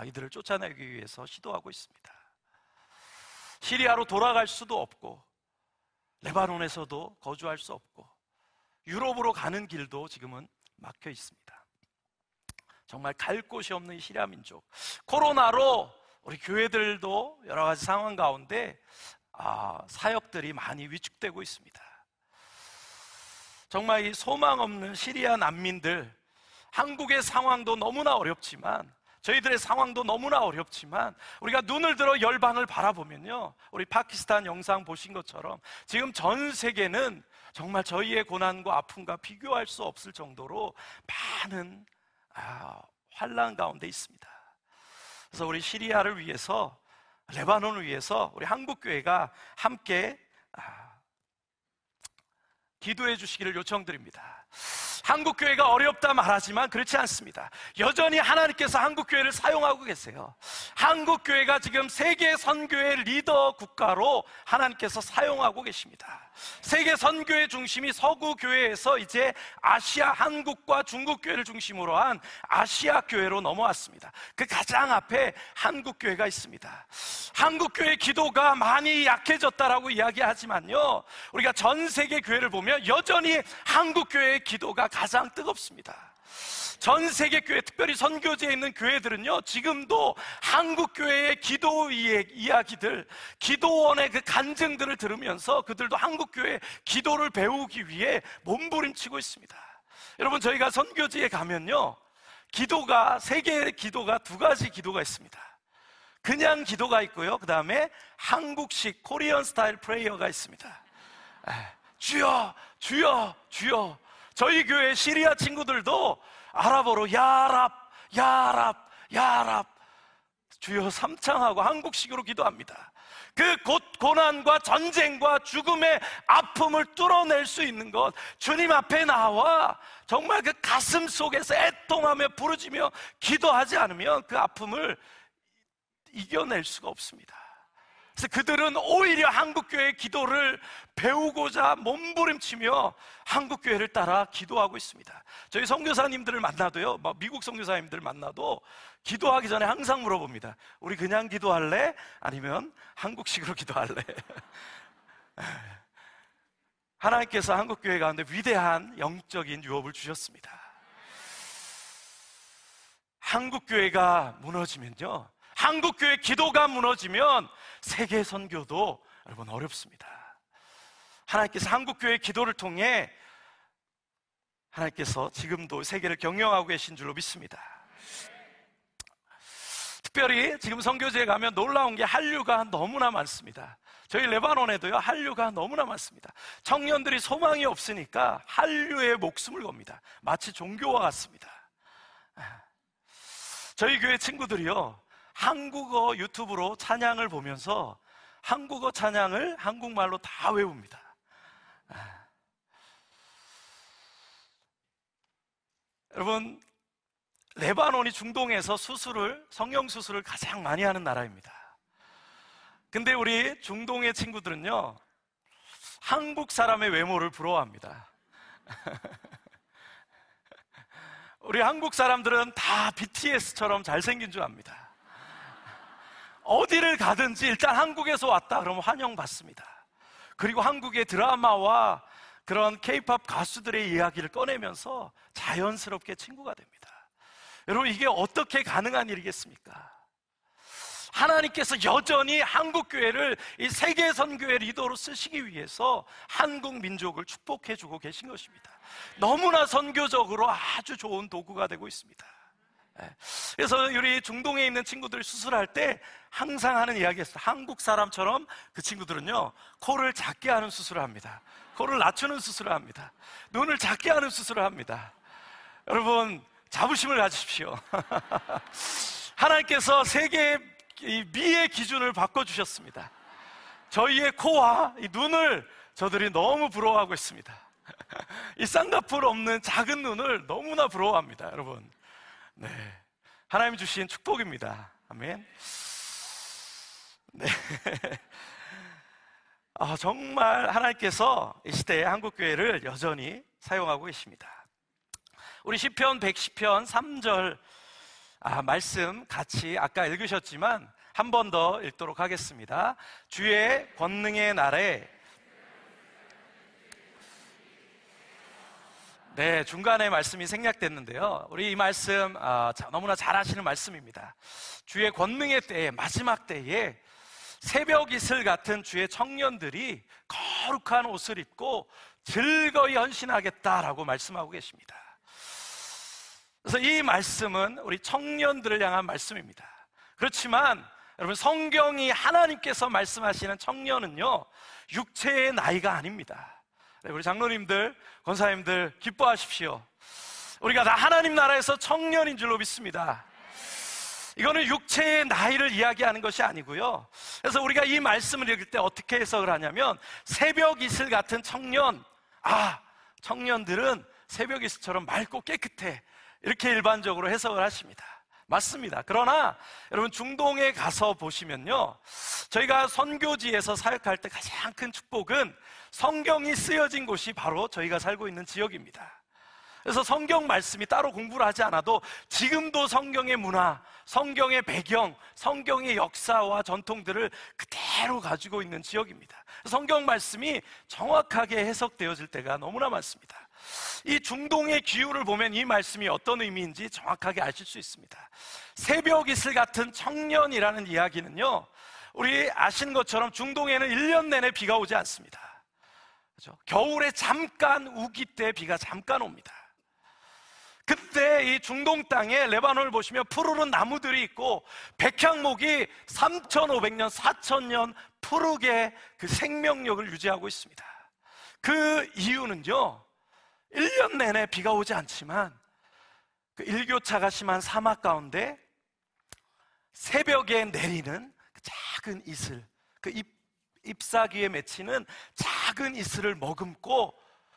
이들을 쫓아내기 위해서 시도하고 있습니다. 시리아로 돌아갈 수도 없고, 레바논에서도 거주할 수 없고, 유럽으로 가는 길도 지금은 막혀 있습니다. 정말 갈 곳이 없는 이 시리아 민족. 코로나로 우리 교회들도 여러 가지 상황 가운데 사역들이 많이 위축되고 있습니다. 정말 이 소망 없는 시리아 난민들, 한국의 상황도 너무나 어렵지만, 저희들의 상황도 너무나 어렵지만, 우리가 눈을 들어 열방을 바라보면요, 우리 파키스탄 영상 보신 것처럼 지금 전 세계는 정말 저희의 고난과 아픔과 비교할 수 없을 정도로 많은 환난 가운데 있습니다. 그래서 우리 시리아를 위해서, 레바논을 위해서 우리 한국교회가 함께 기도해 주시기를 요청드립니다. 한국교회가 어렵다 말하지만 그렇지 않습니다. 여전히 하나님께서 한국교회를 사용하고 계세요. 한국교회가 지금 세계 선교의 리더 국가로 하나님께서 사용하고 계십니다. 세계 선교의 중심이 서구교회에서 이제 아시아, 한국과 중국교회를 중심으로 한 아시아 교회로 넘어왔습니다. 그 가장 앞에 한국교회가 있습니다. 한국교회 기도가 많이 약해졌다라고 이야기하지만요, 우리가 전 세계 교회를 보면 여전히 한국교회의 기도가 가장 뜨겁습니다. 전 세계 교회, 특별히 선교지에 있는 교회들은요, 지금도 한국교회의 기도 이야기들, 기도원의 그 간증들을 들으면서 그들도 한국교회 기도를 배우기 위해 몸부림치고 있습니다. 여러분, 저희가 선교지에 가면요, 기도가, 세계의 기도가 두 가지 기도가 있습니다. 그냥 기도가 있고요, 그 다음에 한국식 코리안 스타일 프레이어가 있습니다. 주여, 주여, 주여. 저희 교회 시리아 친구들도 아랍어로 야랍, 야랍, 야랍, 주여 삼창하고 한국식으로 기도합니다. 그 고난과 전쟁과 죽음의 아픔을 뚫어낼 수 있는 것, 주님 앞에 나와 정말 그 가슴 속에서 애통하며 부르짖며 기도하지 않으면 그 아픔을 이겨낼 수가 없습니다. 그래서 그들은 오히려 한국교회의 기도를 배우고자 몸부림치며 한국교회를 따라 기도하고 있습니다. 저희 선교사님들을 만나도요, 미국 선교사님들 만나도 기도하기 전에 항상 물어봅니다. 우리 그냥 기도할래? 아니면 한국식으로 기도할래? 하나님께서 한국교회 가운데 위대한 영적인 유업을 주셨습니다. 한국교회가 무너지면요, 한국교회 기도가 무너지면 세계 선교도 여러분 어렵습니다. 하나님께서 한국교회 기도를 통해 하나님께서 지금도 세계를 경영하고 계신 줄로 믿습니다. 특별히 지금 선교지에 가면 놀라운 게 한류가 너무나 많습니다. 저희 레바논에도요, 한류가 너무나 많습니다. 청년들이 소망이 없으니까 한류에 목숨을 겁니다. 마치 종교와 같습니다. 저희 교회 친구들이요, 한국어 유튜브로 찬양을 보면서 한국어 찬양을 한국말로 다 외웁니다. 여러분, 레바논이 중동에서 성형 수술을 가장 많이 하는 나라입니다. 근데 우리 중동의 친구들은요, 한국 사람의 외모를 부러워합니다. 우리 한국 사람들은 다 BTS처럼 잘생긴 줄 압니다. 어디를 가든지 일단 한국에서 왔다 그러면 환영받습니다. 그리고 한국의 드라마와 그런 K-팝 가수들의 이야기를 꺼내면서 자연스럽게 친구가 됩니다. 여러분, 이게 어떻게 가능한 일이겠습니까? 하나님께서 여전히 한국교회를 이 세계 선교의 리더로 쓰시기 위해서 한국 민족을 축복해주고 계신 것입니다. 너무나 선교적으로 아주 좋은 도구가 되고 있습니다. 그래서 우리 중동에 있는 친구들 수술할 때 항상 하는 이야기였어요. 한국 사람처럼 그 친구들은요, 코를 작게 하는 수술을 합니다. 코를 낮추는 수술을 합니다. 눈을 작게 하는 수술을 합니다. 여러분, 자부심을 가지십시오. 하나님께서 세계의 이 미의 기준을 바꿔주셨습니다. 저희의 코와 이 눈을 저들이 너무 부러워하고 있습니다. 이 쌍꺼풀 없는 작은 눈을 너무나 부러워합니다, 여러분. 네, 하나님 주신 축복입니다. 아멘. 네. 정말 하나님께서 이 시대에 한국교회를 여전히 사용하고 계십니다. 우리 시편 110편 3절 말씀 같이 아까 읽으셨지만 한 번 더 읽도록 하겠습니다. 주의 권능의 날에, 네, 중간에 말씀이 생략됐는데요, 우리 이 말씀 너무나 잘 아시는 말씀입니다. 주의 권능의 때에, 마지막 때에 새벽 이슬 같은 주의 청년들이 거룩한 옷을 입고 즐거이 헌신하겠다라고 말씀하고 계십니다. 그래서 이 말씀은 우리 청년들을 향한 말씀입니다. 그렇지만 여러분, 성경이 하나님께서 말씀하시는 청년은요, 육체의 나이가 아닙니다. 우리 장로님들, 권사님들 기뻐하십시오. 우리가 다 하나님 나라에서 청년인 줄로 믿습니다. 이거는 육체의 나이를 이야기하는 것이 아니고요. 그래서 우리가 이 말씀을 읽을 때 어떻게 해석을 하냐면, 새벽 이슬 같은 청년, 청년들은 새벽 이슬처럼 맑고 깨끗해, 이렇게 일반적으로 해석을 하십니다. 맞습니다. 그러나 여러분, 중동에 가서 보시면요, 저희가 선교지에서 사역할 때 가장 큰 축복은 성경이 쓰여진 곳이 바로 저희가 살고 있는 지역입니다. 그래서 성경 말씀이 따로 공부를 하지 않아도 지금도 성경의 문화, 성경의 배경, 성경의 역사와 전통들을 그대로 가지고 있는 지역입니다. 성경 말씀이 정확하게 해석되어질 때가 너무나 많습니다. 이 중동의 기후를 보면 이 말씀이 어떤 의미인지 정확하게 아실 수 있습니다. 새벽 이슬 같은 청년이라는 이야기는요, 우리 아시는 것처럼 중동에는 1년 내내 비가 오지 않습니다. 그렇죠? 겨울에 잠깐 우기 때 비가 잠깐 옵니다. 그때 이 중동 땅에 레바논을 보시면 푸르른 나무들이 있고 백향목이 3,500년, 4,000년 푸르게 그 생명력을 유지하고 있습니다. 그 이유는요, 1년 내내 비가 오지 않지만 그 일교차가 심한 사막 가운데 새벽에 내리는 그 작은 이슬, 그 잎사귀에 맺히는 작은 이슬을 머금고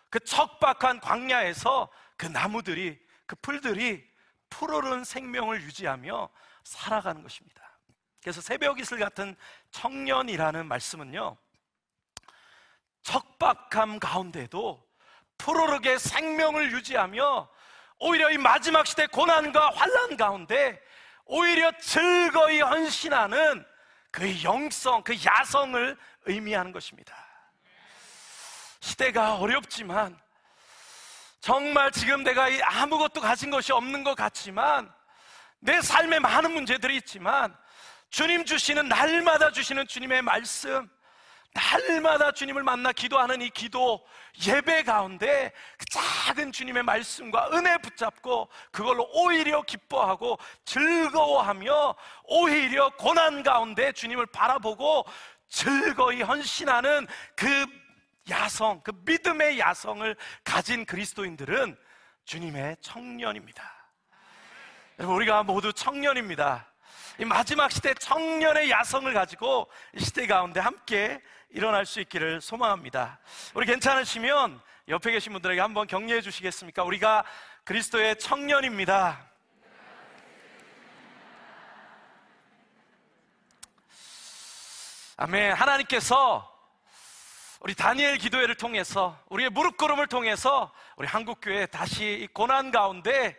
그 척박한 광야에서 그 나무들이, 그 풀들이 푸르른 생명을 유지하며 살아가는 것입니다. 그래서 새벽 이슬 같은 청년이라는 말씀은요, 척박함 가운데도 푸르르게 생명을 유지하며 오히려 이 마지막 시대 고난과 환난 가운데 오히려 즐거이 헌신하는 그 영성, 그 야성을 의미하는 것입니다. 시대가 어렵지만, 정말 지금 내가 아무것도 가진 것이 없는 것 같지만, 내 삶에 많은 문제들이 있지만 주님 주시는, 날마다 주시는 주님의 말씀, 날마다 주님을 만나 기도하는 이 기도 예배 가운데 그 작은 주님의 말씀과 은혜 붙잡고 그걸로 오히려 기뻐하고 즐거워하며 오히려 고난 가운데 주님을 바라보고 즐거이 헌신하는 그 야성, 그 믿음의 야성을 가진 그리스도인들은 주님의 청년입니다. 여러분, 우리가 모두 청년입니다. 이 마지막 시대 청년의 야성을 가지고 이 시대 가운데 함께 일어날 수 있기를 소망합니다. 우리 괜찮으시면 옆에 계신 분들에게 한번 격려해 주시겠습니까? 우리가 그리스도의 청년입니다. 아멘. 하나님께서 우리 다니엘 기도회를 통해서, 우리의 무릎꿇음을 통해서 우리 한국교회 다시 이 고난 가운데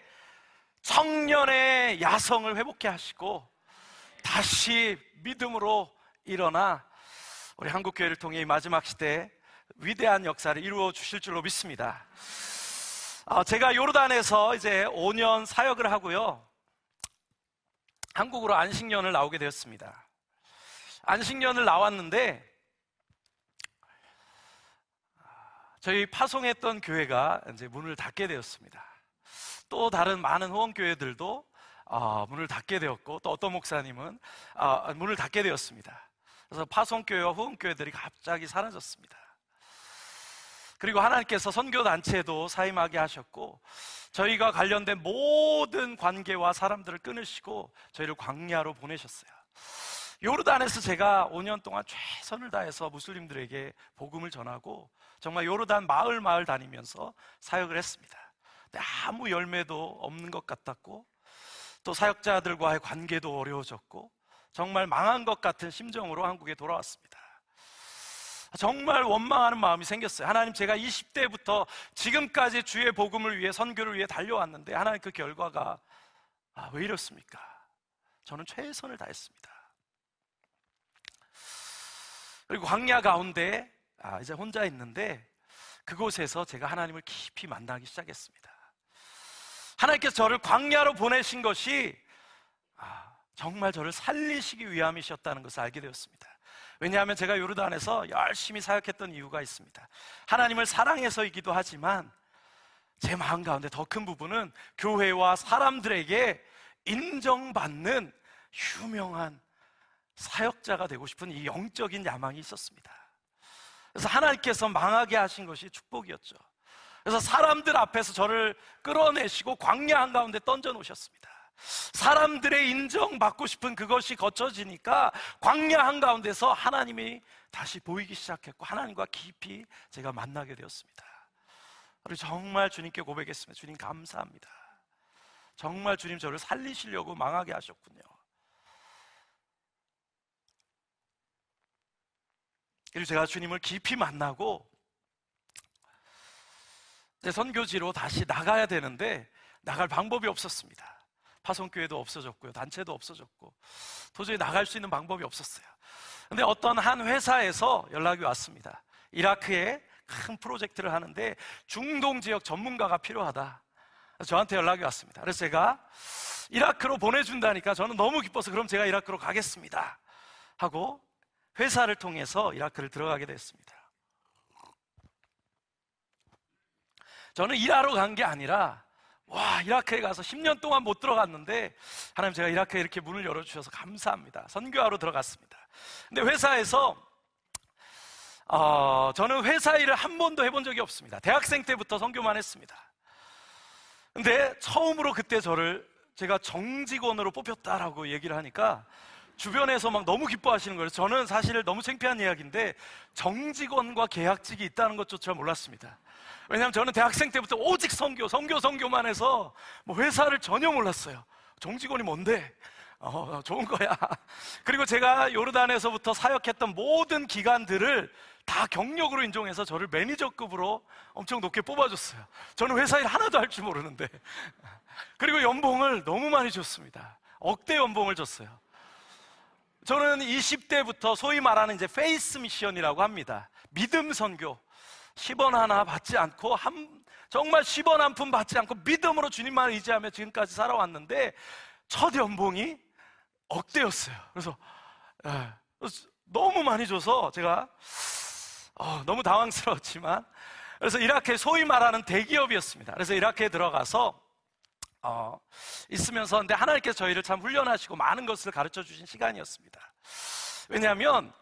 청년의 야성을 회복케 하시고 다시 믿음으로 일어나 우리 한국교회를 통해 이 마지막 시대에 위대한 역사를 이루어 주실 줄로 믿습니다. 제가 요르단에서 이제 5년 사역을 하고요, 한국으로 안식년을 나오게 되었습니다. 안식년을 나왔는데 저희 파송했던 교회가 이제 문을 닫게 되었습니다. 또 다른 많은 후원교회들도 문을 닫게 되었고, 또 어떤 목사님은 문을 닫게 되었습니다. 그래서 파송교회와 후원교회들이 갑자기 사라졌습니다. 그리고 하나님께서 선교단체도 사임하게 하셨고, 저희가 관련된 모든 관계와 사람들을 끊으시고 저희를 광야로 보내셨어요. 요르단에서 제가 5년 동안 최선을 다해서 무슬림들에게 복음을 전하고 정말 요르단 마을 다니면서 사역을 했습니다. 근데 아무 열매도 없는 것 같았고, 또 사역자들과의 관계도 어려워졌고, 정말 망한 것 같은 심정으로 한국에 돌아왔습니다. 정말 원망하는 마음이 생겼어요. 하나님, 제가 20대부터 지금까지 주의 복음을 위해, 선교를 위해 달려왔는데 하나님, 그 결과가 왜 이렇습니까? 저는 최선을 다했습니다. 그리고 광야 가운데 이제 혼자 있는데 그곳에서 제가 하나님을 깊이 만나기 시작했습니다. 하나님께서 저를 광야로 보내신 것이 정말 저를 살리시기 위함이셨다는 것을 알게 되었습니다. 왜냐하면 제가 요르단에서 열심히 사역했던 이유가 있습니다. 하나님을 사랑해서이기도 하지만 제 마음 가운데 더 큰 부분은 교회와 사람들에게 인정받는 유명한 사역자가 되고 싶은 이 영적인 야망이 있었습니다. 그래서 하나님께서 망하게 하신 것이 축복이었죠. 그래서 사람들 앞에서 저를 끌어내시고 광야 한가운데 던져 놓으셨습니다. 사람들의 인정받고 싶은 그것이 거쳐지니까 광야 한가운데서 하나님이 다시 보이기 시작했고, 하나님과 깊이 제가 만나게 되었습니다. 그리고 정말 주님께 고백했습니다. 주님, 감사합니다. 정말 주님, 저를 살리시려고 망하게 하셨군요. 그리고 제가 주님을 깊이 만나고 제 선교지로 다시 나가야 되는데 나갈 방법이 없었습니다. 파송교회도 없어졌고요, 단체도 없어졌고, 도저히 나갈 수 있는 방법이 없었어요. 근데 어떤 한 회사에서 연락이 왔습니다. 이라크에 큰 프로젝트를 하는데 중동 지역 전문가가 필요하다. 그래서 저한테 연락이 왔습니다. 그래서 제가 이라크로 보내준다니까 저는 너무 기뻐서 그럼 제가 이라크로 가겠습니다 하고 회사를 통해서 이라크를 들어가게 됐습니다. 저는 일하러 간 게 아니라 이라크에 가서 10년 동안 못 들어갔는데 하나님, 제가 이라크에 이렇게 문을 열어주셔서 감사합니다. 선교하러 들어갔습니다. 근데 회사에서 저는 회사 일을 한 번도 해본 적이 없습니다. 대학생 때부터 선교만 했습니다. 근데 처음으로 그때 제가 정직원으로 뽑혔다라고 얘기를 하니까 주변에서 막 너무 기뻐하시는 거예요. 저는 사실 너무 창피한 이야기인데 정직원과 계약직이 있다는 것조차 몰랐습니다. 왜냐하면 저는 대학생 때부터 오직 선교만 해서 회사를 전혀 몰랐어요. 정직원이 뭔데? 좋은 거야. 그리고 제가 요르단에서부터 사역했던 모든 기관들을 다 경력으로 인정해서 저를 매니저급으로 엄청 높게 뽑아줬어요. 저는 회사 일 하나도 할 줄 모르는데. 그리고 연봉을 너무 많이 줬습니다. 억대 연봉을 줬어요. 저는 20대부터 소위 말하는 이제 페이스 미션이라고 합니다. 믿음 선교. 10원 하나 받지 않고 정말 10원 한 푼 받지 않고 믿음으로 주님만 의지하며 지금까지 살아왔는데 첫 연봉이 억대였어요. 그래서 너무 많이 줘서 제가 너무 당황스러웠지만, 그래서 이라크에 소위 말하는 대기업이었습니다. 그래서 이라크에 들어가서 있으면서, 근데 하나님께서 저희를 참 훈련하시고 많은 것을 가르쳐 주신 시간이었습니다. 왜냐하면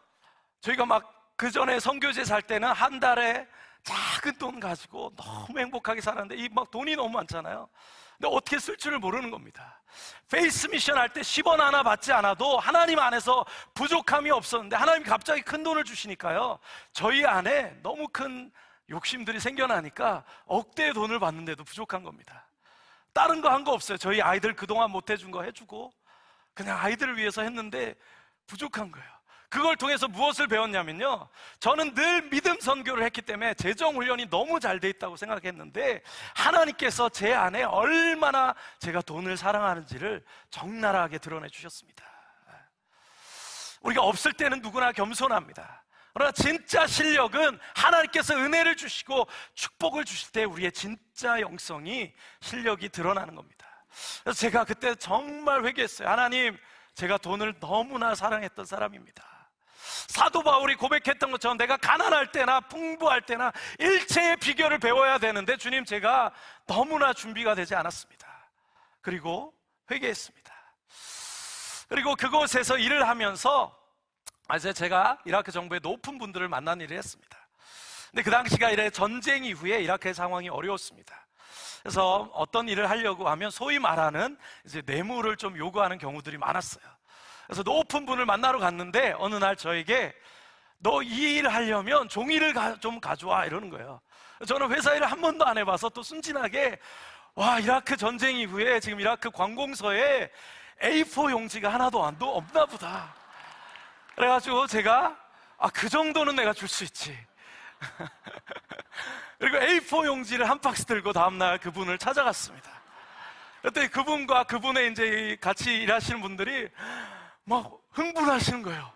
저희가 막 그 전에 선교제 살 때는 한 달에 작은 돈 가지고 너무 행복하게 살았는데, 이 막 돈이 너무 많잖아요. 근데 어떻게 쓸 줄을 모르는 겁니다. 페이스 미션 할 때 10원 하나 받지 않아도 하나님 안에서 부족함이 없었는데, 하나님이 갑자기 큰 돈을 주시니까요, 저희 안에 너무 큰 욕심들이 생겨나니까 억대의 돈을 받는데도 부족한 겁니다. 다른 거 한 거 없어요. 저희 아이들 그동안 못 해준 거 해주고 그냥 아이들을 위해서 했는데 부족한 거예요. 그걸 통해서 무엇을 배웠냐면요, 저는 늘 믿음 선교를 했기 때문에 재정 훈련이 너무 잘 돼 있다고 생각했는데, 하나님께서 제 안에 얼마나 제가 돈을 사랑하는지를 적나라하게 드러내 주셨습니다. 우리가 없을 때는 누구나 겸손합니다. 그러나 진짜 실력은 하나님께서 은혜를 주시고 축복을 주실 때 우리의 진짜 영성이, 실력이 드러나는 겁니다. 그래서 제가 그때 정말 회개했어요. 하나님, 제가 돈을 너무나 사랑했던 사람입니다. 사도 바울이 고백했던 것처럼 내가 가난할 때나 풍부할 때나 일체의 비결을 배워야 되는데, 주님, 제가 너무나 준비가 되지 않았습니다. 그리고 회개했습니다. 그리고 그곳에서 일을 하면서 이제 제가 이라크 정부의 높은 분들을 만난 일을 했습니다. 근데 그 당시가 이래 전쟁 이후에 이라크의 상황이 어려웠습니다. 그래서 어떤 일을 하려고 하면 소위 말하는 이제 뇌물을 좀 요구하는 경우들이 많았어요. 그래서 높은 분을 만나러 갔는데 어느 날 저에게 너 이 일을 하려면 종이를 좀 가져와 이러는 거예요. 저는 회사 일을 한 번도 안 해봐서 또 순진하게, 와, 이라크 전쟁 이후에 지금 이라크 관공서에 A4 용지가 하나도 없나 보다. 그래가지고 제가 그 정도는 내가 줄 수 있지. 그리고 A4 용지를 한 박스 들고 다음날 그분을 찾아갔습니다. 그때 그분과 그분의 이제 같이 일하시는 분들이 막 흥분하시는 거예요.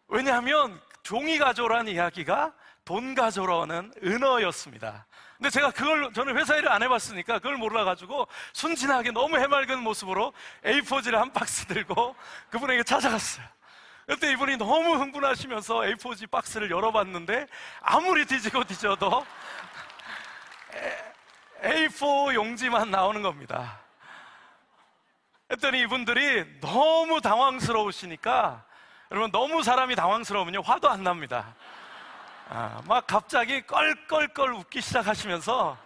왜냐하면 종이 가져오라는 이야기가 돈 가져오라는 은어였습니다. 근데 제가 저는 회사 일을 안 해봤으니까 그걸 몰라가지고 순진하게 너무 해맑은 모습으로 A4지를 한 박스 들고 그분에게 찾아갔어요. 그때 이분이 너무 흥분하시면서 A4지 박스를 열어봤는데 아무리 뒤지고 뒤져도 A4 용지만 나오는 겁니다. 했더니 이분들이 너무 당황스러우시니까, 여러분, 너무 사람이 당황스러우면요 화도 안 납니다. 막 갑자기 껄껄껄 웃기 시작하시면서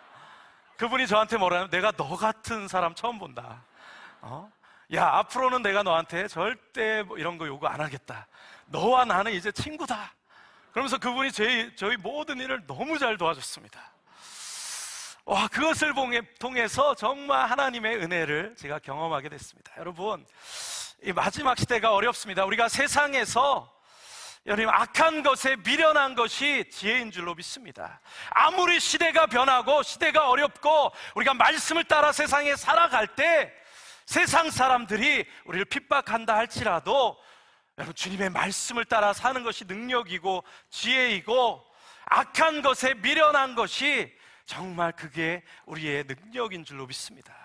그분이 저한테 뭐라냐면, 내가 너 같은 사람 처음 본다. 야, 앞으로는 내가 너한테 절대 뭐 이런 거 요구 안 하겠다. 너와 나는 이제 친구다. 그러면서 그분이 저희 모든 일을 너무 잘 도와줬습니다. 와, 그것을 통해서 정말 하나님의 은혜를 제가 경험하게 됐습니다. 여러분, 이 마지막 시대가 어렵습니다. 우리가 세상에서 여러분 악한 것에 미련한 것이 지혜인 줄로 믿습니다. 아무리 시대가 변하고 시대가 어렵고 우리가 말씀을 따라 세상에 살아갈 때 세상 사람들이 우리를 핍박한다 할지라도, 여러분, 주님의 말씀을 따라 사는 것이 능력이고 지혜이고, 악한 것에 미련한 것이 정말 그게 우리의 능력인 줄로 믿습니다.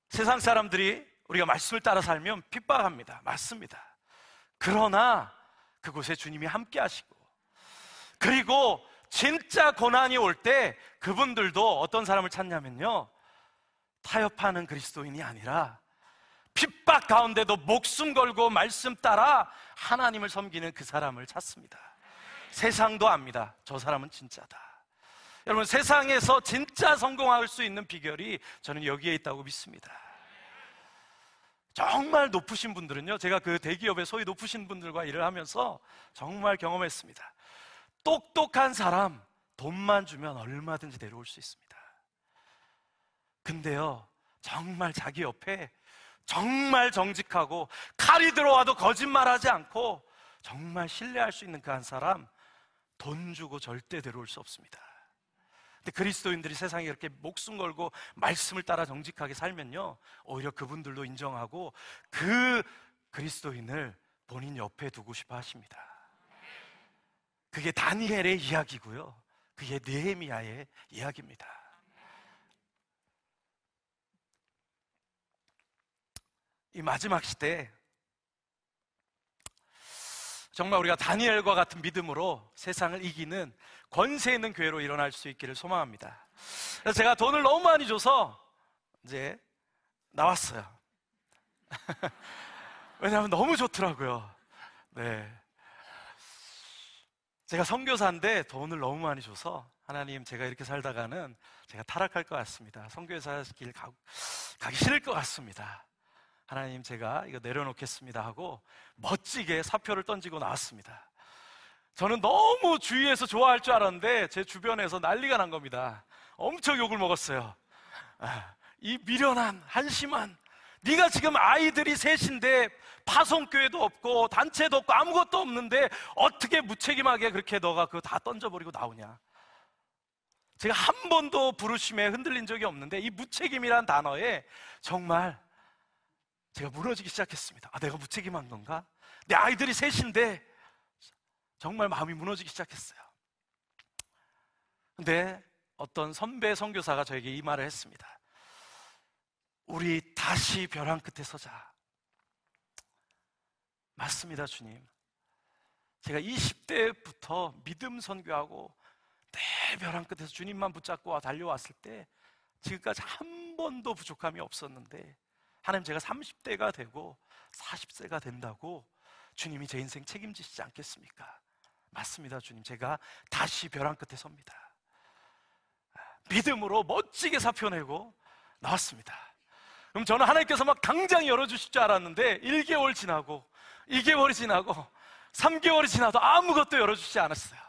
세상 사람들이 우리가 말씀을 따라 살면 핍박합니다. 맞습니다. 그러나 그곳에 주님이 함께 하시고, 그리고 진짜 고난이 올 때 그분들도 어떤 사람을 찾냐면요, 타협하는 그리스도인이 아니라 핍박 가운데도 목숨 걸고 말씀 따라 하나님을 섬기는 그 사람을 찾습니다. 세상도 압니다. 저 사람은 진짜다. 여러분, 세상에서 진짜 성공할 수 있는 비결이 저는 여기에 있다고 믿습니다. 정말 높으신 분들은요, 제가 그 대기업의 소위 높으신 분들과 일을 하면서 정말 경험했습니다. 똑똑한 사람, 돈만 주면 얼마든지 데려올 수 있습니다. 근데요, 정말 자기 옆에 정말 정직하고 칼이 들어와도 거짓말하지 않고 정말 신뢰할 수 있는 그 한 사람, 돈 주고 절대 데려올 수 없습니다. 근데 그리스도인들이 세상에 이렇게 목숨 걸고 말씀을 따라 정직하게 살면요, 오히려 그분들도 인정하고 그 그리스도인을 본인 옆에 두고 싶어 하십니다. 그게 다니엘의 이야기고요, 그게 느헤미야의 이야기입니다. 이 마지막 시대에 정말 우리가 다니엘과 같은 믿음으로 세상을 이기는 권세 있는 교회로 일어날 수 있기를 소망합니다. 그래서 제가 돈을 너무 많이 줘서 이제 나왔어요. 왜냐하면 너무 좋더라고요. 네. 제가 선교사인데 돈을 너무 많이 줘서 하나님, 제가 이렇게 살다가는 제가 타락할 것 같습니다. 선교사 길 가기 싫을 것 같습니다. 하나님, 제가 이거 내려놓겠습니다 하고 멋지게 사표를 던지고 나왔습니다. 저는 너무 주위에서 좋아할 줄 알았는데 제 주변에서 난리가 난 겁니다. 엄청 욕을 먹었어요. 이 미련한, 한심한, 네가 지금 아이들이 셋인데 파송교회도 없고 단체도 없고 아무것도 없는데 어떻게 무책임하게 그렇게 너가 그거 다 던져버리고 나오냐. 제가 한 번도 부르심에 흔들린 적이 없는데 이 무책임이란 단어에 정말 제가 무너지기 시작했습니다. 내가 무책임한 건가? 내 아이들이 셋인데 정말 마음이 무너지기 시작했어요. 근데 어떤 선배 선교사가 저에게 이 말을 했습니다. 우리 다시 벼랑 끝에 서자. 맞습니다, 주님. 제가 20대부터 믿음 선교하고 내 벼랑 끝에서 주님만 붙잡고 달려왔을 때 지금까지 한 번도 부족함이 없었는데 하나님, 제가 30대가 되고 40세가 된다고 주님이 제 인생 책임지시지 않겠습니까? 맞습니다, 주님. 제가 다시 벼랑 끝에 섭니다. 믿음으로 멋지게 사표 내고 나왔습니다. 그럼 저는 하나님께서 막 당장 열어주실 줄 알았는데 1개월 지나고 2개월이 지나고 3개월이 지나도 아무것도 열어주시지 않았어요.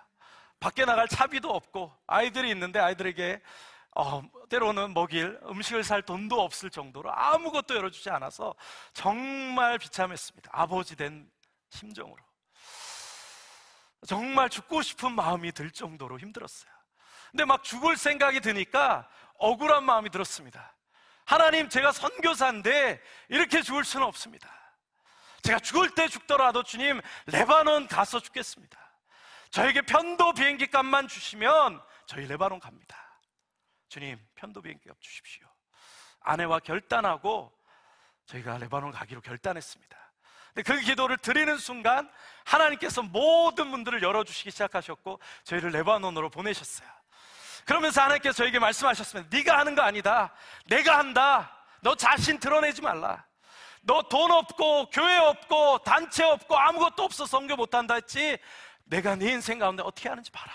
밖에 나갈 차비도 없고 아이들이 있는데 아이들에게 때로는 먹일 음식을 살 돈도 없을 정도로 아무것도 열어주지 않아서 정말 비참했습니다. 아버지 된 심정으로 정말 죽고 싶은 마음이 들 정도로 힘들었어요. 근데 막 죽을 생각이 드니까 억울한 마음이 들었습니다. 하나님, 제가 선교사인데 이렇게 죽을 수는 없습니다. 제가 죽을 때 죽더라도 주님, 레바논 가서 죽겠습니다. 저에게 편도 비행기 값만 주시면 저희 레바논 갑니다. 주님, 편도 비행기 값 주십시오. 아내와 결단하고 저희가 레바논 가기로 결단했습니다. 근데 그 기도를 드리는 순간 하나님께서 모든 문들을 열어주시기 시작하셨고 저희를 레바논으로 보내셨어요. 그러면서 하나님께서 저에게 말씀하셨습니다. 네가 하는 거 아니다. 내가 한다. 너 자신 드러내지 말라. 너 돈 없고 교회 없고 단체 없고 아무것도 없어 선교 못한다 했지. 내가 네 인생 가운데 어떻게 하는지 봐라.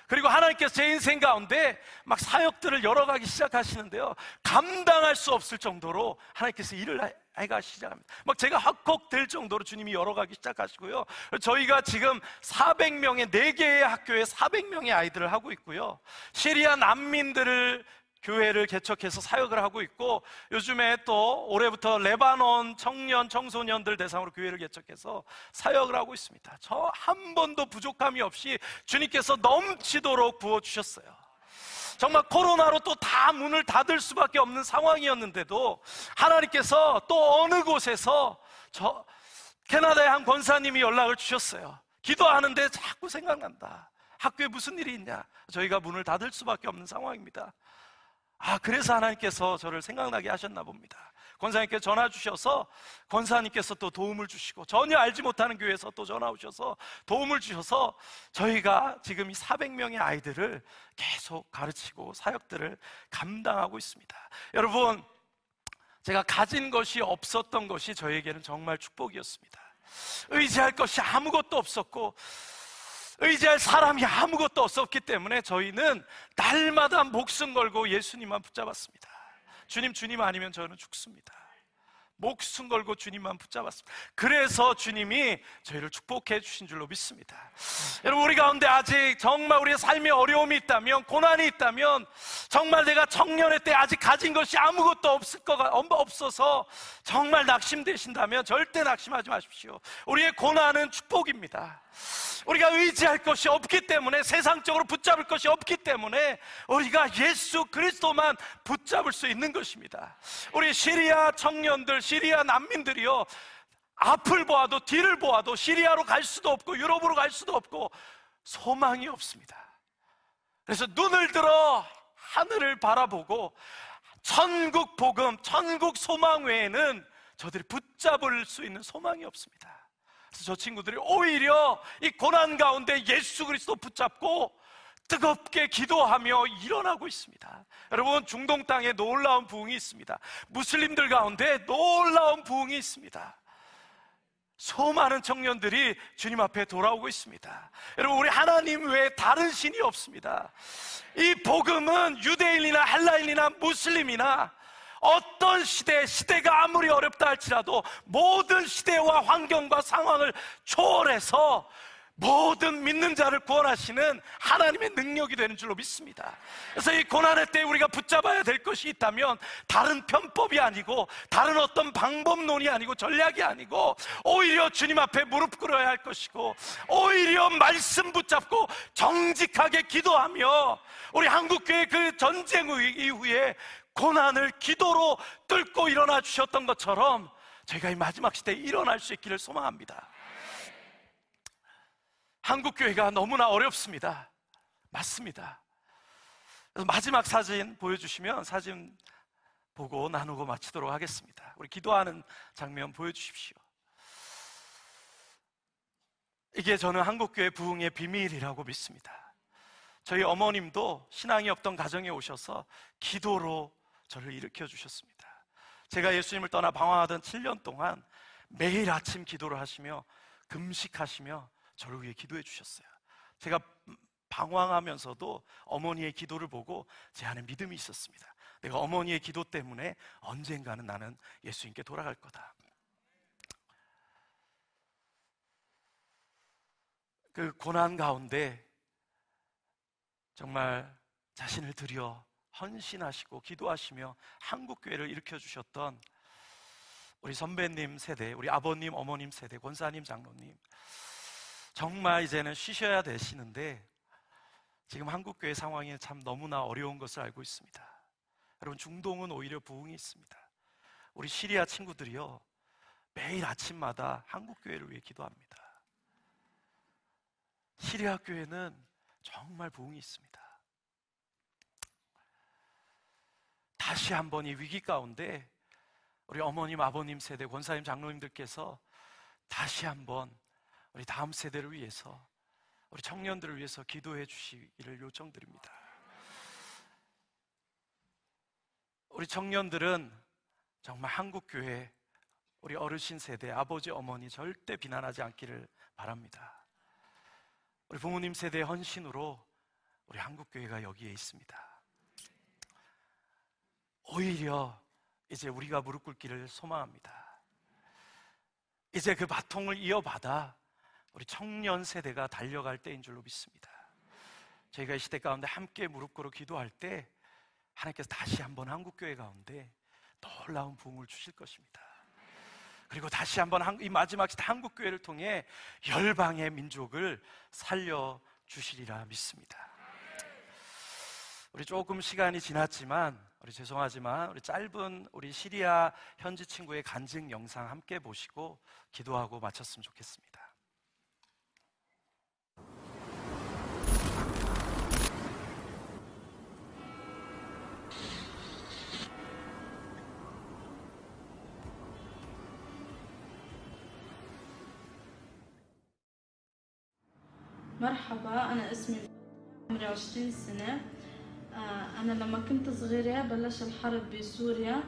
그리고 하나님께서 제 인생 가운데 막 사역들을 열어가기 시작하시는데요, 감당할 수 없을 정도로 하나님께서 일을 해가 시작합니다. 막 제가 헉헉될 정도로 주님이 열어가기 시작하시고요, 저희가 지금 400명의 4개의 학교에 400명의 아이들을 하고 있고요, 시리아 난민들을 교회를 개척해서 사역을 하고 있고, 요즘에 또 올해부터 레바논 청년, 청소년들 대상으로 교회를 개척해서 사역을 하고 있습니다. 저 한 번도 부족함이 없이 주님께서 넘치도록 부어주셨어요. 정말 코로나로 또 다 문을 닫을 수밖에 없는 상황이었는데도 하나님께서 또 어느 곳에서 캐나다의 한 권사님이 연락을 주셨어요. 기도하는데 자꾸 생각난다. 학교에 무슨 일이 있냐. 저희가 문을 닫을 수밖에 없는 상황입니다. 그래서 하나님께서 저를 생각나게 하셨나 봅니다. 권사님께 전화 주셔서 권사님께서 또 도움을 주시고, 전혀 알지 못하는 교회에서 또 전화 오셔서 도움을 주셔서 저희가 지금 이 400명의 아이들을 계속 가르치고 사역들을 감당하고 있습니다. 여러분, 제가 가진 것이 없었던 것이 저에게는 정말 축복이었습니다. 의지할 것이 아무것도 없었고 의지할 사람이 아무것도 없었기 때문에 저희는 날마다 목숨 걸고 예수님만 붙잡았습니다. 주님 아니면 저는 죽습니다. 목숨 걸고 주님만 붙잡았습니다. 그래서 주님이 저희를 축복해 주신 줄로 믿습니다. 여러분, 우리 가운데 아직 정말 우리의 삶에 어려움이 있다면, 고난이 있다면, 정말 내가 청년의 때 아직 가진 것이 아무것도 없어서 정말 낙심되신다면 절대 낙심하지 마십시오. 우리의 고난은 축복입니다. 우리가 의지할 것이 없기 때문에, 세상적으로 붙잡을 것이 없기 때문에 우리가 예수 그리스도만 붙잡을 수 있는 것입니다. 우리 시리아 청년들, 시리아 난민들이요, 앞을 보아도 뒤를 보아도 시리아로 갈 수도 없고 유럽으로 갈 수도 없고 소망이 없습니다. 그래서 눈을 들어 하늘을 바라보고 천국 복음, 천국 소망 외에는 저들이 붙잡을 수 있는 소망이 없습니다. 그래서 저 친구들이 오히려 이 고난 가운데 예수 그리스도 붙잡고 뜨겁게 기도하며 일어나고 있습니다. 여러분, 중동 땅에 놀라운 부흥이 있습니다. 무슬림들 가운데 놀라운 부흥이 있습니다. 수많은 청년들이 주님 앞에 돌아오고 있습니다. 여러분, 우리 하나님 외에 다른 신이 없습니다. 이 복음은 유대인이나 헬라인이나 무슬림이나 어떤 시대가 아무리 어렵다 할지라도 모든 시대와 환경과 상황을 초월해서 모든 믿는 자를 구원하시는 하나님의 능력이 되는 줄로 믿습니다. 그래서 이 고난의 때에 우리가 붙잡아야 될 것이 있다면 다른 편법이 아니고 다른 어떤 방법론이 아니고 전략이 아니고 오히려 주님 앞에 무릎 꿇어야 할 것이고 오히려 말씀 붙잡고 정직하게 기도하며 우리 한국교회 그 전쟁 이후에 고난을 기도로 뚫고 일어나 주셨던 것처럼 저희가 이 마지막 시대에 일어날 수 있기를 소망합니다. 한국교회가 너무나 어렵습니다. 맞습니다. 그래서 마지막 사진 보여주시면 사진 보고 나누고 마치도록 하겠습니다. 우리 기도하는 장면 보여주십시오. 이게 저는 한국교회 부흥의 비밀이라고 믿습니다. 저희 어머님도 신앙이 없던 가정에 오셔서 기도로 저를 일으켜 주셨습니다. 제가 예수님을 떠나 방황하던 7년 동안 매일 아침 기도를 하시며 금식하시며 저를 위해 기도해 주셨어요. 제가 방황하면서도 어머니의 기도를 보고 제 안에 믿음이 있었습니다. 내가 어머니의 기도 때문에 언젠가는 나는 예수님께 돌아갈 거다. 그 고난 가운데 정말 자신을 들여 헌신하시고 기도하시며 한국교회를 일으켜 주셨던 우리 선배님 세대, 우리 아버님, 어머님 세대, 권사님, 장로님, 정말 이제는 쉬셔야 되시는데 지금 한국교회 상황이 참 너무나 어려운 것을 알고 있습니다. 여러분, 중동은 오히려 부흥이 있습니다. 우리 시리아 친구들이요, 매일 아침마다 한국교회를 위해 기도합니다. 시리아 교회는 정말 부흥이 있습니다. 다시 한번 이 위기 가운데 우리 어머님, 아버님 세대, 권사님, 장로님들께서 다시 한번 우리 다음 세대를 위해서, 우리 청년들을 위해서 기도해 주시기를 요청드립니다. 우리 청년들은 정말 한국교회, 우리 어르신 세대, 아버지, 어머니 절대 비난하지 않기를 바랍니다. 우리 부모님 세대의 헌신으로 우리 한국교회가 여기에 있습니다. 오히려 이제 우리가 무릎 꿇기를 소망합니다. 이제 그 바통을 이어받아 우리 청년 세대가 달려갈 때인 줄로 믿습니다. 저희가 이 시대 가운데 함께 무릎 꿇어 기도할 때 하나님께서 다시 한번 한국교회 가운데 놀라운 부흥을 주실 것입니다. 그리고 다시 한번 이 마지막 시대 한국교회를 통해 열방의 민족을 살려주시리라 믿습니다. 우리 조금 시간이 지났지만, 우리 죄송하지만 우리 짧은 우리 시리아 현지 친구의 간증 영상 함께 보시고 기도하고 마쳤으면 좋겠습니다. مرحبا، أنا اسمي عمري 20 سنة. أنا لما كنت صغيرة بلش الحرب بسوريا،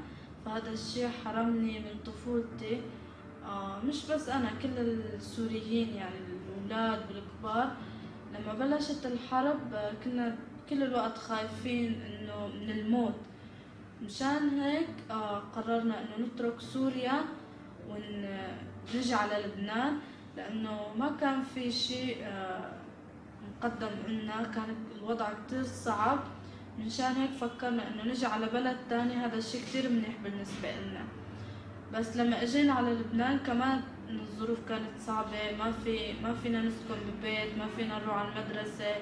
فهذا الشيء حرمني من طفولتي. مش بس أنا، كل السوريين يعني الأولاد والكبار. لما بلشت الحرب كنا كل الوقت خايفين إنه من الموت. مشان هيك قررنا إنه نترك سوريا ونجي على لبنان، لأنه ما كان في شيء مقدم لنا، كان الوضع كتير صعب. منشان هيك فكرنا إنه نجي على بلد تاني، هذا الشيء كتير منيح بالنسبة لنا. بس لما اجينا على لبنان كمان الظروف كانت صعبة، ما فينا نسكن ببيت، ما فينا نروح على المدرسة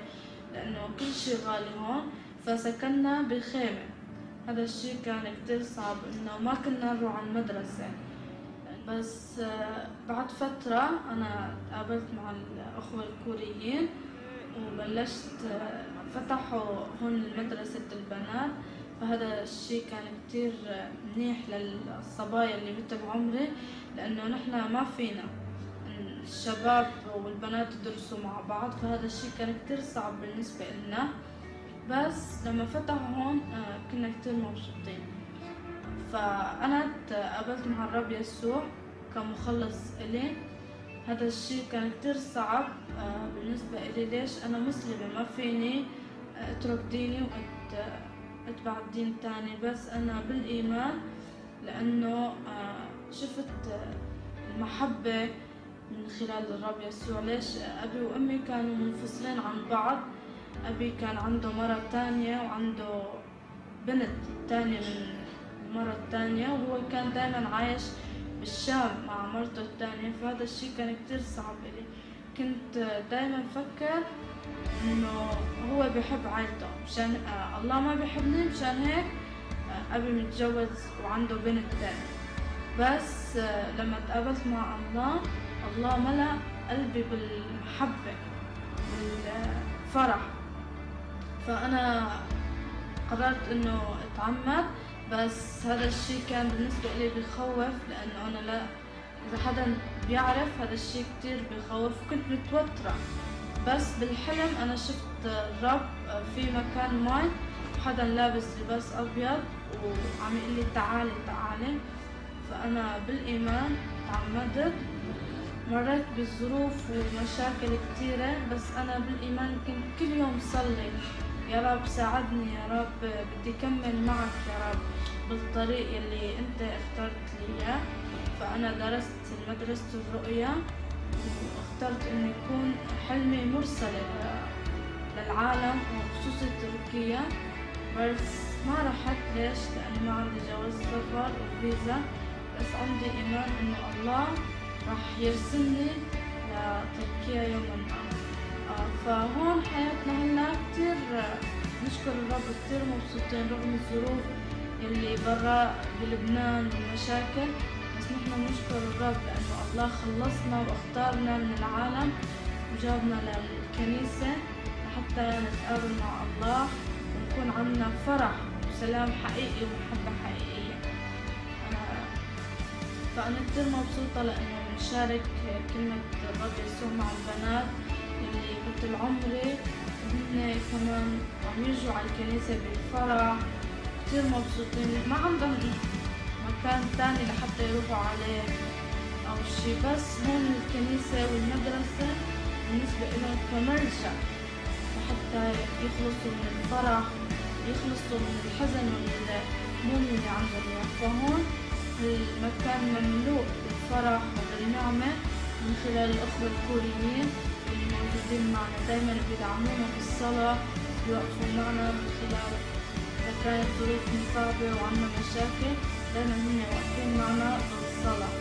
لأنه كل شيء غالي هون، فسكننا بخيمة. هذا الشيء كان كتير صعب، إنه ما كنا نروح على المدرسة. بس بعد فترة أنا تقابلت مع الأخوة الكوريين وبلشت، فتحوا هون مدرسة البنات، فهذا الشيء كان كتير منيح للصبايا اللي مثل عمري، لأنه نحن ما فينا الشباب والبنات يدرسوا مع بعض، فهذا الشيء كان كتير صعب بالنسبة لنا. بس لما فتحوا هون كنا كتير مبسوطين. فأنا تقابلت مع الرب يسوع كمخلص إلي. هذا الشيء كان كتير صعب بالنسبة إلي. ليش؟ أنا مسلمة، ما فيني أترك ديني وأتبع الدين التاني، بس أنا بالإيمان لأنه شفت المحبة من خلال الرب يسوع. ليش؟ أبي وأمي كانوا منفصلين عن بعض. أبي كان عنده مرة تانية وعنده بنت تانية من المرة التانية، وهو كان دايما عايش بالشام مع مرته التانية. فهذا الشيء كان كتير صعب إلي. كنت دايما فكر إنه هو بيحب عائلته، مشان الله ما بيحبني، مشان هيك أبي متجوز وعنده بنت تانية. بس لما تقابلت مع الله، الله ملأ قلبي بالمحبة بالفرح. فأنا قررت إنه أتعمد. بس هذا الشيء كان بالنسبة لي بخوف، لأنه أنا لا، إذا حدا بيعرف هذا الشيء كتير بخوف، وكنت متوترة. بس بالحلم أنا شفت الرب في مكان ماي، وحدا لابس لباس أبيض وعم يقول لي تعالي تعالي. فأنا بالإيمان تعمدت. مريت بالظروف ومشاكل كتيرة، بس أنا بالإيمان كنت كل يوم صلي، يا رب ساعدني، يا رب بدي كمل معك يا رب بالطريق اللي أنت اخترت لي إياه. فأنا درست مدرسة الرؤية، واخترت إني يكون حلمي مرسلة للعالم وخصوصا تركيا. بس ما رحت. ليش؟ لأنه ما عندي جواز سفر وفيزا، بس عندي إيمان إنه الله راح يرسلني لتركيا يوما ما. فهون حياتنا هلا كتير نشكر الرب، كتير مبسوطين رغم الظروف اللي برا بلبنان والمشاكل. بس نحن نشكر الرب لأنه الله خلصنا واختارنا من العالم وجابنا للكنيسة لحتى نتقابل مع الله ونكون عنا فرح وسلام حقيقي ومحبة حقيقية. فأنا كتير مبسوطة لأنه بنشارك كلمة الرب يسوع مع البنات اللي مثل عمري، وهن كمان عم يجوا على الكنيسة بالفرح. كتير مبسوطين، ما عندهم مكان تاني لحتى يروحوا عليه أو شي، بس هون الكنيسة والمدرسة بالنسبة لهم كملجأ لحتى يخلصوا من الفرح، يخلصوا من الحزن والهموم اللي عندهم إياه. فهون المكان مملوء بالفرح وبالنعمة من خلال الأخوة الكوريين اللي موجودين معنا، دايما بيدعمونا بالصلاة، بيوقفوا معنا من خلال إذا كانت ظروفنا صعبة وعنا مشاكل، دايما هن واقفين معنا بالصلاة.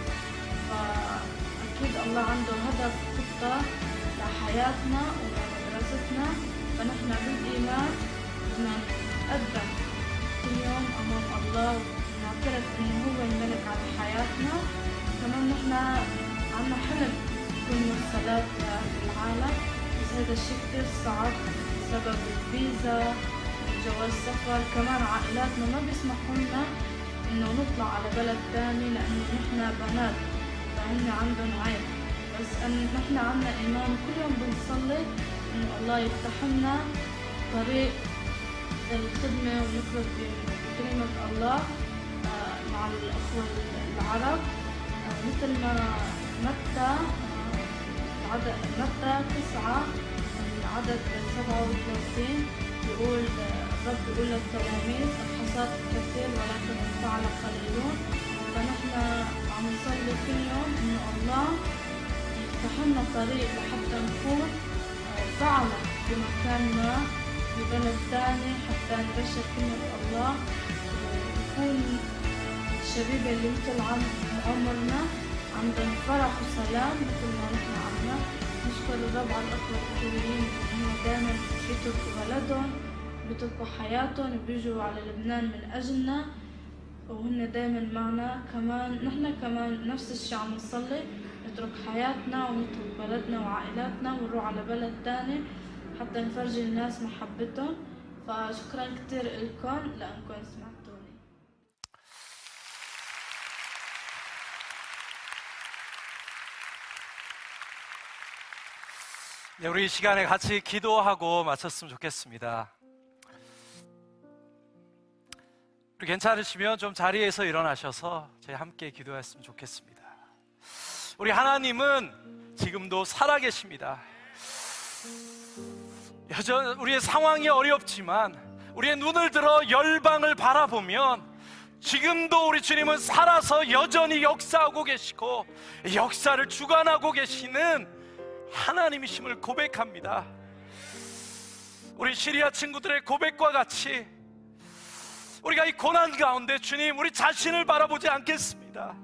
فأكيد الله عنده هدف خطة لحياتنا ولمدرستنا. فنحن بالإيمان بدنا نتقدم كل يوم أمام الله ونعترف إنه هو الملك على حياتنا. كمان نحن عنا حلم نكون مرسلات بالعالم، بس هذا الشيء كتير صعب بسبب الفيزا وجواز سفر. كمان عائلاتنا ما بيسمحوا لنا إنه نطلع على بلد تاني لأنه نحن بنات، فهن عندهم عيب. بس نحن عنا إيمان، كل يوم بنصلي إنه الله يفتح لنا طريق الخدمة ونخرج بكلمة الله مع الأخوة العرب. مثل ما متى 9 العدد 37 بيقول الرب بيقول للتلاميذ الحصاد كثير ولكن الفعل قليلون. فنحن عم نصلي كل يوم إنه الله يفتح لنا طريق لحتى نكون فعلا في مكان ما في بلد تاني حتى نبشر كلمة الله ونكون الشبيبة اللي مثل عمرنا عندهم فرح وسلام مثل ما نحن عنا. نشكر الرب على الأخوة الكوريين إنهم دائما بيتركوا بلدهم، بيتركوا حياتهم، بيجوا على لبنان من أجلنا وهن دائما معنا. كمان نحن كمان نفس الشيء عم نصلي، نترك حياتنا ونترك بلدنا وعائلاتنا ونروح على بلد تاني حتى نفرجي الناس محبتهم. فشكرا كتير لكم لأنكم سمعتوني. 네, 우리 이 시간에 같이 기도하고 마쳤으면 좋겠습니다. 우리 괜찮으시면 좀 자리에서 일어나셔서 저희 함께 기도했으면 좋겠습니다. 우리 하나님은 지금도 살아계십니다. 여전히 우리의 상황이 어렵지만 우리의 눈을 들어 열방을 바라보면 지금도 우리 주님은 살아서 여전히 역사하고 계시고 역사를 주관하고 계시는 하나님이심을 고백합니다. 우리 시리아 친구들의 고백과 같이 우리가 이 고난 가운데 주님, 우리 자신을 바라보지 않겠습니다.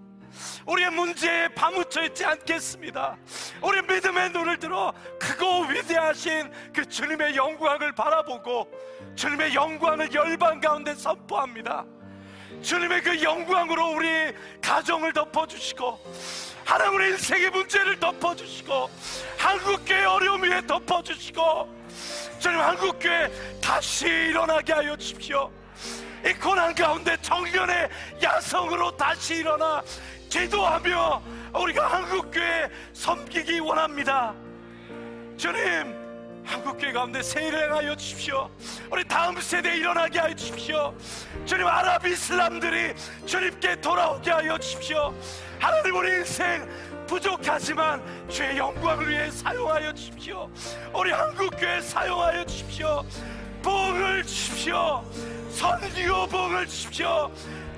우리의 문제에 파묻혀 있지 않겠습니다. 우리 믿음의 눈을 들어 크고 위대하신 그 주님의 영광을 바라보고 주님의 영광을 열방 가운데 선포합니다. 주님의 그 영광으로 우리 가정을 덮어주시고 하나님 우리 인생의 문제를 덮어주시고 한국교회 어려움 위에 덮어주시고 주님 한국교회 다시 일어나게 하여 주십시오. 이 고난 가운데 청년의 야성으로 다시 일어나 기도하며 우리가 한국교회 섬기기 원합니다. 주님 한국교회 가운데 세일을 하여 주십시오. 우리 다음 세대에 일어나게 하여 주십시오. 주님 아랍 이슬람들이 주님께 돌아오게 하여 주십시오. 하나님 우리 인생 부족하지만 주의 영광을 위해 사용하여 주십시오. 우리 한국교회 사용하여 주십시오. 복을 주십시오. 선교 복을 주십시오.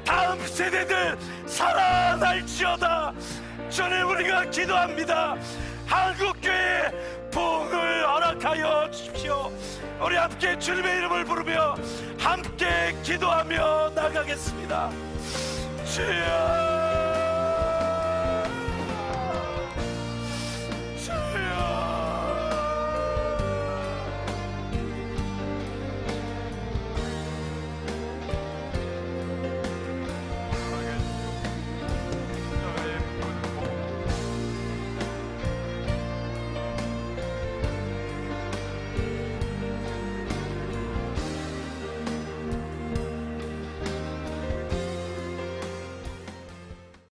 다음 세대들 살아날지어다. 주님 우리가 기도합니다. 한국교회 복을 허락하여 주십시오. 우리 함께 주님의 이름을 부르며 함께 기도하며 나가겠습니다. 주여